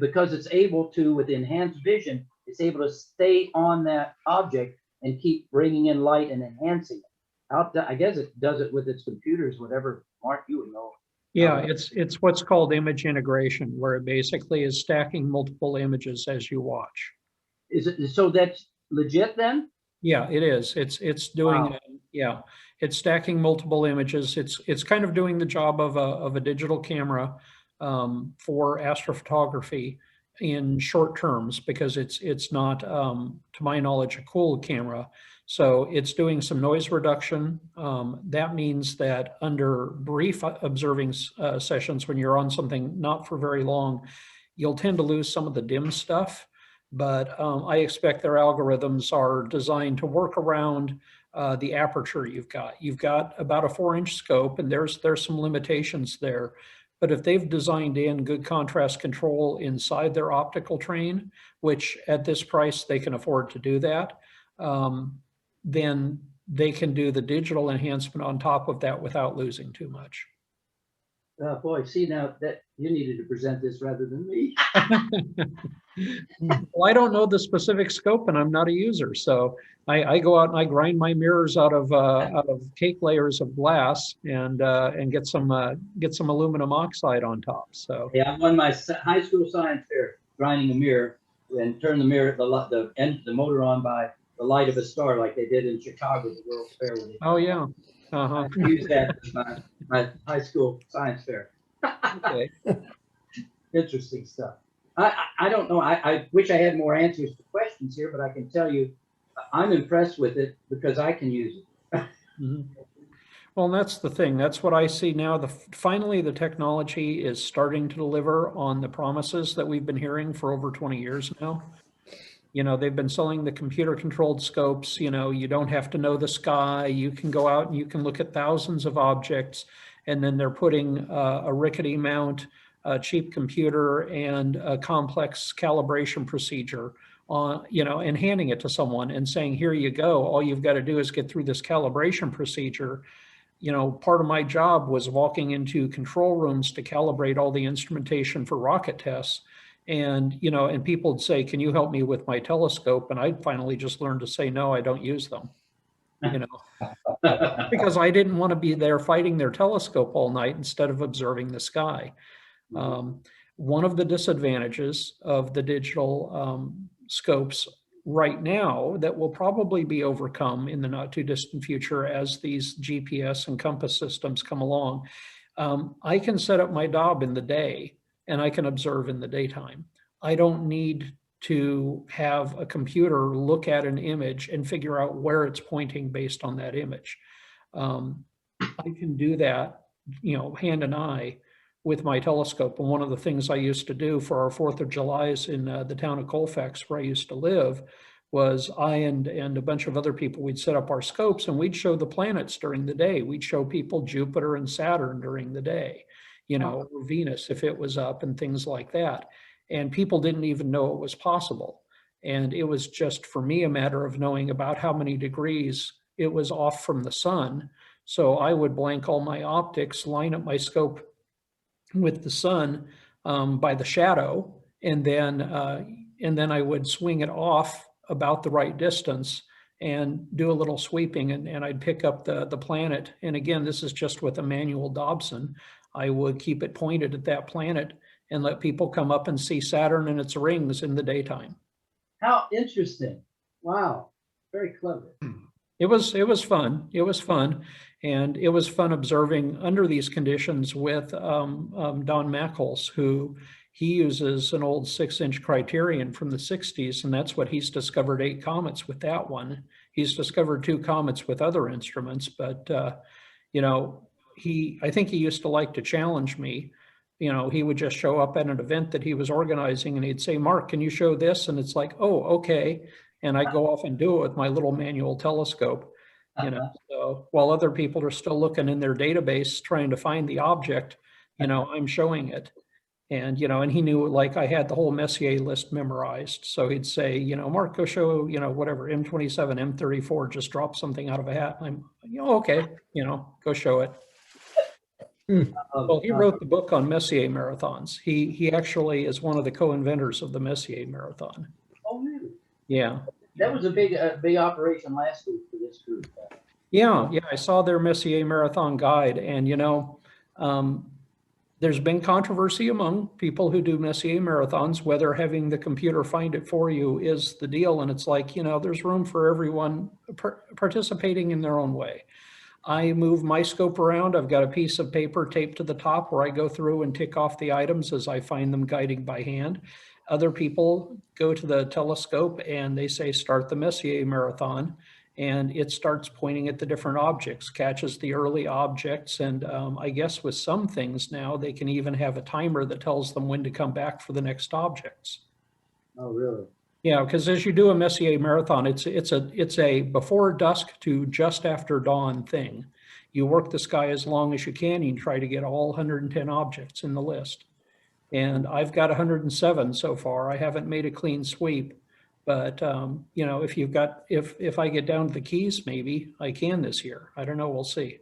Because it's able to, with enhanced vision, it's able to stay on that object and keep bringing in light and enhancing it. I guess it does it with its computers, whatever, Mark, you would know Yeah, it's what's called image integration, where it basically is stacking multiple images as you watch. Is it, so that's legit then? Yeah, it is. It's doing, Wow. yeah, it's stacking multiple images. It's kind of doing the job of a digital camera for astrophotography in short terms, because it's not, to my knowledge, a cool camera. So it's doing some noise reduction. That means that under brief observing sessions, when you're on something not for very long, you'll tend to lose some of the dim stuff. But I expect their algorithms are designed to work around the aperture you've got. You've got about a 4-inch scope, and there's some limitations there. But if they've designed in good contrast control inside their optical train, which at this price they can afford to do that, then they can do the digital enhancement on top of that without losing too much. Oh boy, see now that you needed to present this rather than me. Well, I don't know the specific scope, and I'm not a user, so I go out and I grind my mirrors out of cake layers of glass and get some aluminum oxide on top. So Yeah, I won my high school science fair grinding a mirror and turned the mirror, the motor on by the light of a star, like they did in Chicago, the World's Fair. oh yeah, I used that for my high school science fair. okay. Interesting stuff. I don't know. I wish I had more answers to questions here, but I can tell you I'm impressed with it because I can use it. Mhm. Well, that's the thing. That's what I see now. Finally, the technology is starting to deliver on the promises that we've been hearing for over 20 years now. You know, they've been selling the computer-controlled scopes. You know, you don't have to know the sky. You can go out and you can look at thousands of objects, and then they're putting a rickety mount, a cheap computer, and a complex calibration procedure on, you know, and handing it to someone and saying, here you go. All you've got to do is get through this calibration procedure. You know, part of my job was walking into control rooms to calibrate all the instrumentation for rocket tests. And, you know, and people would say, can you help me with my telescope? And I finally just learned to say, no, I don't use them, you know, because I didn't want to be there fighting their telescope all night instead of observing the sky. One of the disadvantages of the digital scopes right now that will probably be overcome in the not too distant future as these GPS and compass systems come along, I can set up my Dob in the day and I can observe in the daytime. I don't need to have a computer look at an image and figure out where it's pointing based on that image. I can do that, you know, hand and eye with my telescope. And one of the things I used to do for our 4th of July's in the town of Colfax, where I used to live, was I and a bunch of other people, we'd set up our scopes and we'd show the planets during the day. We'd show people Jupiter and Saturn during the day, you know, or Venus if it was up and things like that. And people didn't even know it was possible. And it was just, for me, a matter of knowing about how many degrees it was off from the sun. So I would blank all my optics, line up my scope with the sun by the shadow, and then I would swing it off about the right distance and do a little sweeping, and I'd pick up the planet. And again, this is just with a manual Dobson. I would keep it pointed at that planet and let people come up and see Saturn and its rings in the daytime. How interesting. Wow. Very clever. It was fun. It was fun. And it was fun observing under these conditions with Don Mackles, who he uses an old 6-inch Criterion from the 60s, and that's what he's discovered 8 comets with that one. He's discovered 2 comets with other instruments, but you know, I think he used to like to challenge me. You know, he would just show up at an event that he was organizing and he'd say, Mark, can you show this? And it's like, oh, okay. And I go off and do it with my little manual telescope, you know. So while other people are still looking in their database trying to find the object, you know, I'm showing it. And, you know, and he knew, like, I had the whole Messier list memorized. So he'd say, you know, Mark, go show, you know, whatever, M27, M34, just drop something out of a hat. And I'm, you know, okay, you know, go show it. Well, he wrote the book on Messier marathons. He actually is one of the co-inventors of the Messier marathon. Oh, really? Yeah. That was a big operation last week for this group. Yeah, I saw their Messier marathon guide, and you know, There's been controversy among people who do Messier marathons, whether having the computer find it for you is the deal. And it's like, there's room for everyone participating in their own way. I move my scope around. I've got a piece of paper taped to the top where I go through and tick off the items as I find them, guiding by hand. Other people go to the telescope and they say, start the Messier marathon. And it starts pointing at the different objects, catches the early objects. And I guess with some things now, they can even have a timer that tells them when to come back for the next objects. Oh, really? Yeah, because as you do a Messier marathon, it's a before dusk to just after dawn thing. You work the sky as long as you can. You try to get all 110 objects in the list. And I've got 107 so far. I haven't made a clean sweep. But, if I get down to the keys, maybe I can this year. I don't know. We'll see.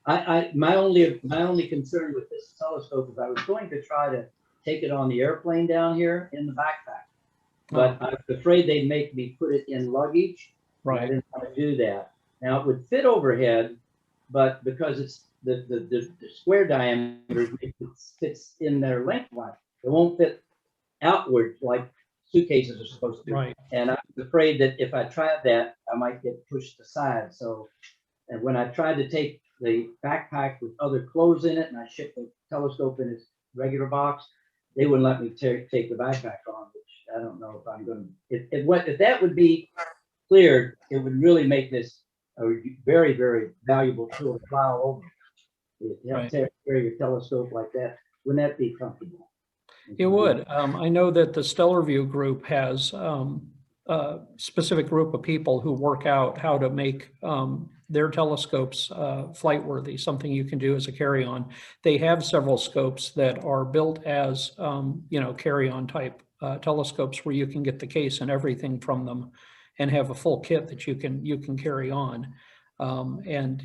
My only concern with this telescope is I was going to try to take it on the airplane down here in the backpack, but I was afraid they'd make me put it in luggage. Right. I didn't want to do that. Now it would fit overhead, but because it's the square diameter, it fits in there lengthwise. It won't fit outward like suitcases are supposed to. Right. And I was afraid that if I tried that, I might get pushed aside. So, and when I tried to take the backpack with other clothes in it, and I shipped the telescope in its regular box, they wouldn't let me take the backpack on, which I don't know if I'm going to. If that would be cleared, it would really make this a very, very valuable tool to fly all over. Right. Carry your telescope like that. Wouldn't that be comfortable? It would. I know that the Stellarview group has a specific group of people who work out how to make their telescopes flight worthy, something you can do as a carry-on. They have several scopes that are built as, carry-on type telescopes where you can get the case and everything from them and have a full kit that you can carry on. And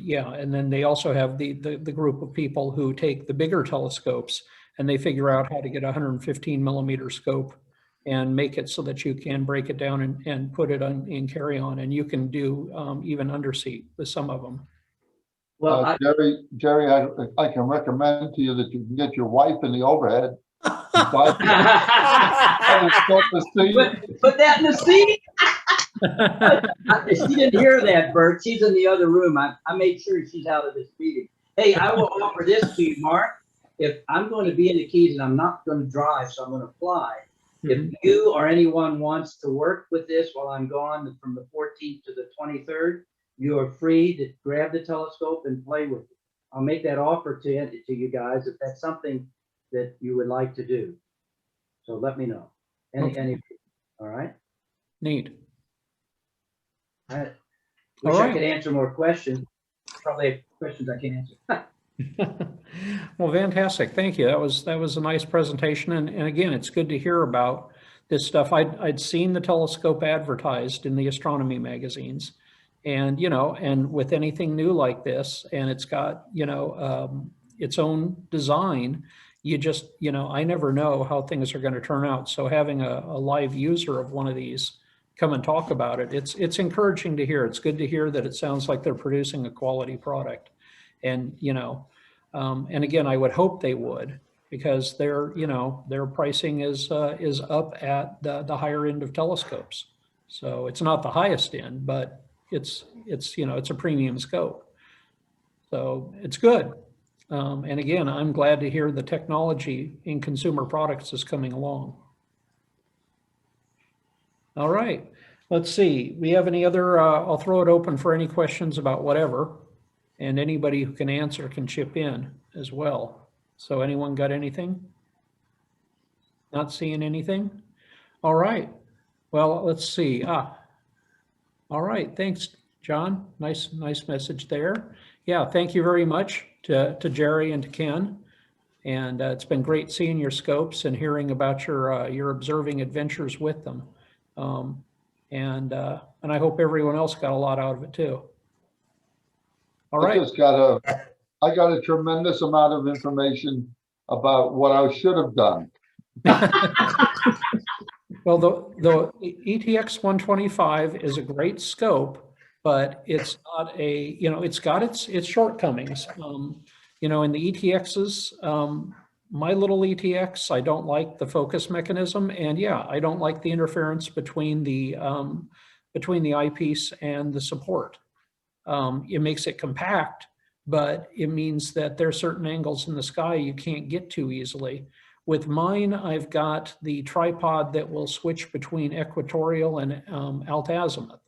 then they also have the group of people who take the bigger telescopes and they figure out how to get a 115 millimeter scope and make it so that you can break it down and put it in carry-on, and you can do even underseat with some of them. Well, Jerry, I can recommend to you that you can get your wife in the overhead. Put that in the seat. She didn't hear that, Bert. She's in the other room. I made sure she's out of this meeting. Hey, I will offer this to you, Mark. If I'm going to be in the Keys and I'm not going to drive, so I'm going to fly. If you or anyone wants to work with this while I'm gone from the 14th to the 23rd, you are free to grab the telescope and play with it. I'll make that offer to you guys if that's something that you would like to do. So let me know. All right. Neat. I wish I could answer more questions. Probably questions I can't answer. Well, fantastic. Thank you. That was a nice presentation. And again, it's good to hear about this stuff. I'd seen the telescope advertised in the astronomy magazines, and with anything new like this, and it's got its own design, you just I never know how things are going to turn out. So having a live user of one of these come and talk about it, it's encouraging to hear. It's good to hear that it sounds like they're producing a quality product. And, and again, I would hope they would, because their pricing is up at the higher end of telescopes. So it's not the highest end, but it's a premium scope. So it's good. And again, I'm glad to hear the technology in consumer products is coming along. All right, let's see. We have any other, I'll throw it open for any questions about whatever. And anybody who can answer can chip in as well. So anyone got anything? Not seeing anything? All right. Well, let's see. All right. Thanks, John. Nice message there. Yeah, thank you very much to Jerry and to Ken. And it's been great seeing your scopes and hearing about your observing adventures with them. And I hope everyone else got a lot out of it too. All right. I got a tremendous amount of information about what I should have done. Well, the ETX 125 is a great scope, but it's not it's got its shortcomings. you know, in the ETXs, my little ETX, I don't like the focus mechanism, and yeah, I don't like the interference between the eyepiece and the support. It makes it compact, but it means that there are certain angles in the sky you can't get to easily. With mine, I've got the tripod that will switch between equatorial and alt azimuth.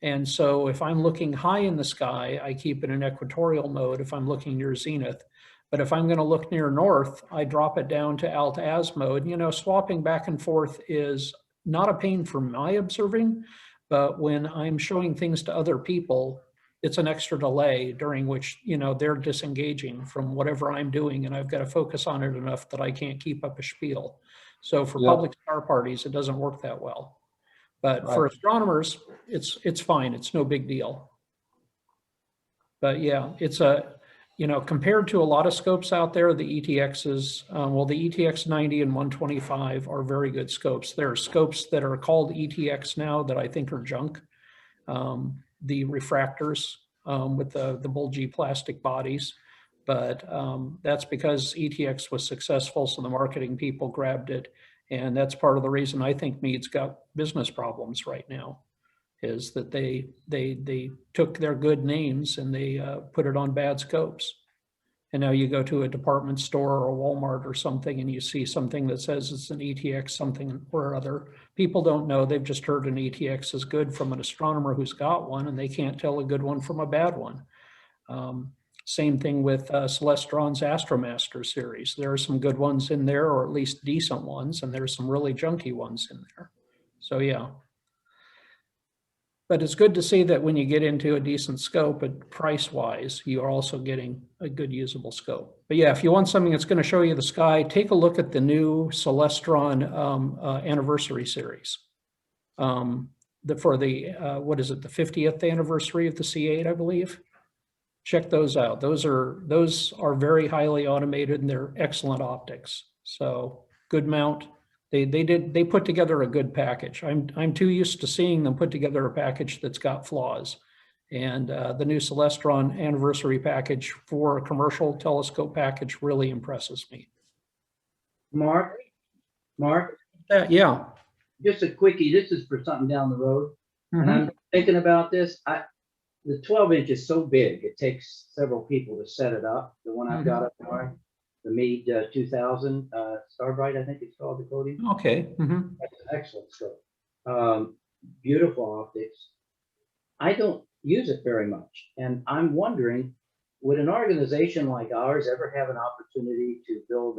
And so if I'm looking high in the sky, I keep it in equatorial mode if I'm looking near zenith. But if I'm going to look near north, I drop it down to alt az mode. You know, swapping back and forth is not a pain for my observing, but when I'm showing things to other people, it's an extra delay during which, you know, they're disengaging from whatever I'm doing, and I've got to focus on it enough that I can't keep up a spiel. So for public star parties, it doesn't work that well. But for astronomers, it's fine. It's no big deal. But yeah, it's a, you know, compared to a lot of scopes out there, the ETXs, well, the ETX 90 and 125 are very good scopes. There are scopes that are called ETX now that I think are junk. The refractors with the bulgy plastic bodies, but that's because ETX was successful, so the marketing people grabbed it. And that's part of the reason I think Meade's got business problems right now, is that they took their good names and they put it on bad scopes. And now you go to a department store or a Walmart or something and you see something that says it's an ETX something or other. People don't know, they've just heard an ETX is good from an astronomer who's got one, and they can't tell a good one from a bad one. Same thing with Celestron's Astromaster series. There are some good ones in there, or at least decent ones, and there's some really junky ones in there. So yeah. But it's good to see that when you get into a decent scope, but price-wise, you are also getting a good usable scope. But yeah, if you want something that's going to show you the sky, take a look at the new Celestron anniversary series. For the, what is it, the 50th anniversary of the C8, I believe. Check those out. Those are very highly automated, and they're excellent optics. So good mount. They put together a good package. I'm too used to seeing them put together a package that's got flaws. And the new Celestron anniversary package for a commercial telescope package really impresses me. Mark, Yeah. just a quickie. This is for something down the road. Mm-hmm. And I'm thinking about this. The 12-inch is so big, it takes several people to set it up. The one I've got up there, the Meade 2000 Starbright, I think it's called, the coating. Okay. Mm-hmm. That's an excellent scope. Beautiful optics. I don't use it very much. And I'm wondering, would an organization like ours ever have an opportunity to build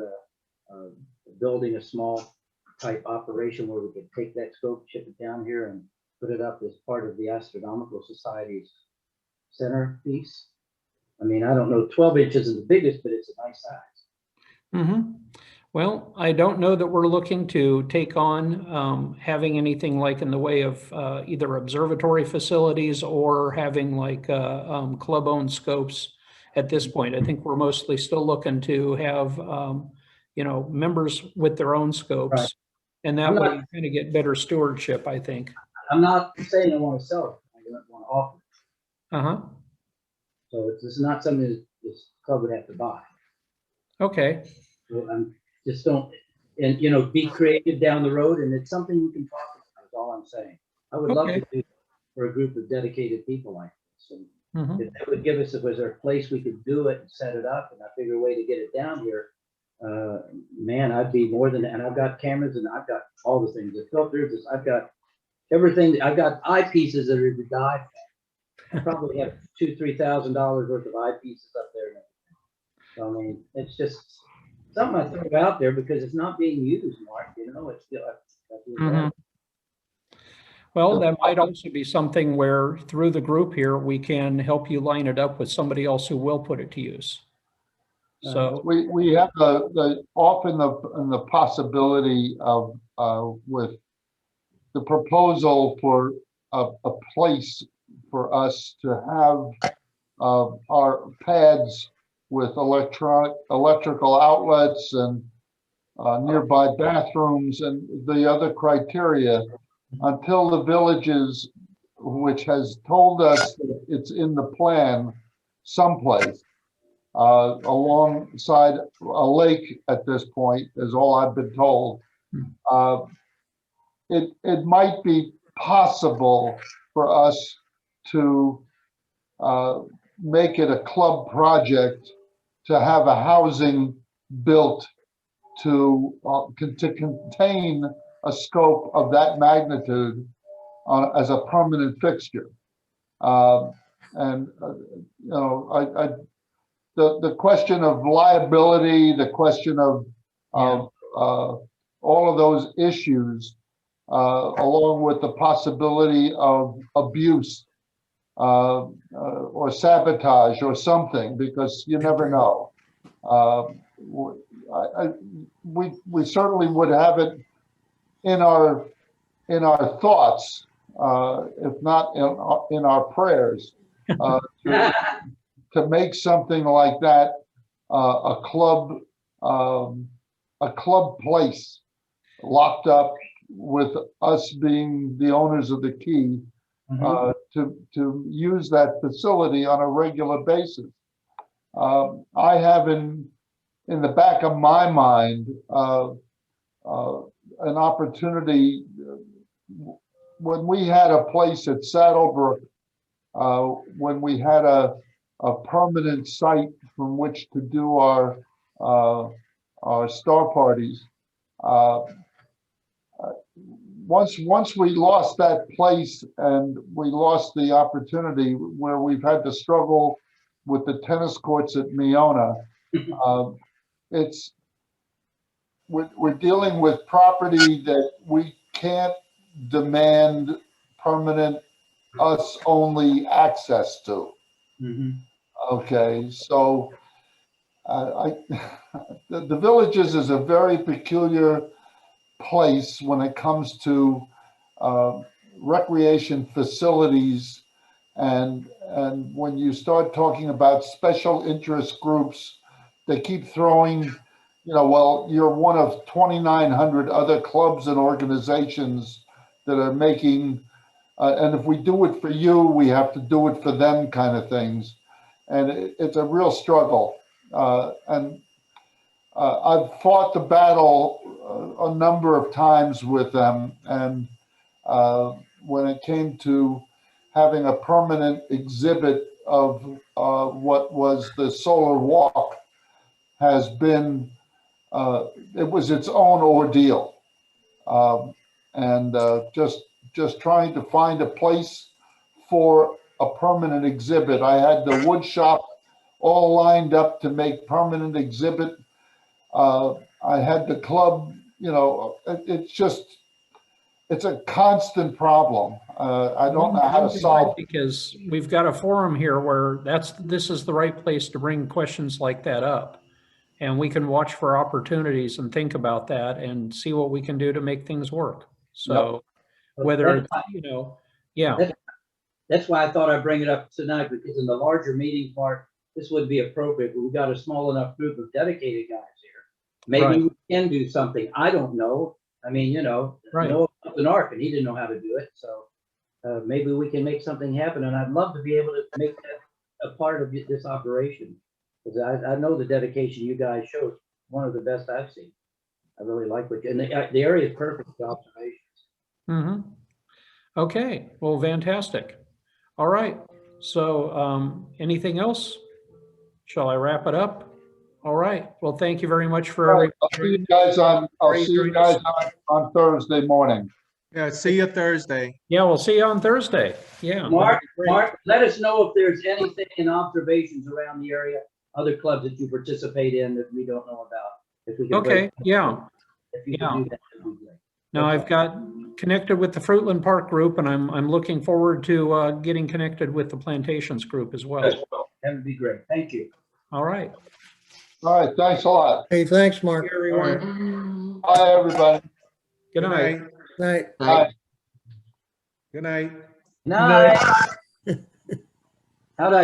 building a small type operation where we could take that scope, ship it down here, and put it up as part of the Astronomical Society's centerpiece? I mean, I don't know, 12 inches is the biggest, but it's a nice size. Mm-hmm. Well, I don't know that we're looking to take on having anything like in the way of either observatory facilities or having like club-owned scopes at this point. I think we're mostly still looking to have, you know, members with their own scopes. Right. And that way you kind of get better stewardship, I think. I'm not saying I want to sell it. I don't want to offer it. Uh-huh. So it's not something that this club would have to buy. Okay. So I'm just don't, and you know, be creative down the road, and it's something we can talk about. That's all I'm saying. I would love to do for a group of dedicated people like this. And if that would give us, if was there a place we could do it and set it up, and I figure a way to get it down here, man, I'd be more than that. And I've got cameras, and I've got all the things, the filters, I've got everything. I've got eyepieces that are to die. I probably have $2,000–3,000 worth of eyepieces up there. So I mean, it's just something I throw out there because it's not being used, Mark. You know, it's still. Well, that might also be something where through the group here we can help you line it up with somebody else who will put it to use. So we have often the possibility of with the proposal for a place for us to have our pads with electrical outlets and nearby bathrooms and the other criteria, until the Villages, which has told us that it's in the plan someplace, alongside a lake at this point, is all I've been told. It might be possible for us to make it a club project to have a housing built to contain a scope of that magnitude as a permanent fixture. The question of liability, the question of all of those issues, along with the possibility of abuse or sabotage or something, because you never know. We certainly would have it in our thoughts, if not in our prayers, to make something like that a club place, locked up with us being the owners of the key, to use that facility on a regular basis. I have in the back of my mind an opportunity when we had a place at Saddlebrook, when we had a permanent site from which to do our star parties. Once we lost that place and we lost the opportunity, where we've had to struggle with the tennis courts at Miona, we're dealing with property that we can't demand permanent us only access to. Okay, so the Villages is a very peculiar place when it comes to recreation facilities, and when you start talking about special interest groups, they keep throwing, well, you're one of 2,900 other clubs and organizations that are making, and if we do it for you, we have to do it for them kind of things. And it's a real struggle. And I've fought the battle a number of times with them. And when it came to having a permanent exhibit of what was the Solar Walk, has been, it was its own ordeal. Just trying to find a place for a permanent exhibit. I had the wood shop all lined up to make permanent exhibit. I had the club, it's a constant problem. I don't know how to solve it. Because we've got a forum here where this is the right place to bring questions like that up. And we can watch for opportunities and think about that and see what we can do to make things work. So whether, That's why I thought I'd bring it up tonight, because in the larger meeting part, this would be appropriate. But we've got a small enough group of dedicated guys here. Maybe we can do something. I don't know. I mean, Noah up an arc and he didn't know how to do it. So maybe we can make something happen. And I'd love to be able to make that a part of this operation, because I know the dedication you guys show is one of the best I've seen. I really like what and the area is perfect for observations. Okay, well, fantastic. All right, so anything else? Shall I wrap it up? All right, well, thank you very much for everything. I'll see you guys on Thursday morning. Yeah, see you Thursday. Yeah, we'll see you on Thursday. Yeah. Mark, let us know if there's anything in observations around the area, other clubs that you participate in that we don't know about. If we can Okay, yeah. If you can do that, that'd be great. Now I've got connected with the Fruitland Park group, and I'm looking forward to getting connected with the Plantations group as well. That would be great. Thank you. All right. All right, thanks a lot. Hey, thanks, Mark. Bye, everybody. Good night. Night. Bye. Good night. Night. How'd I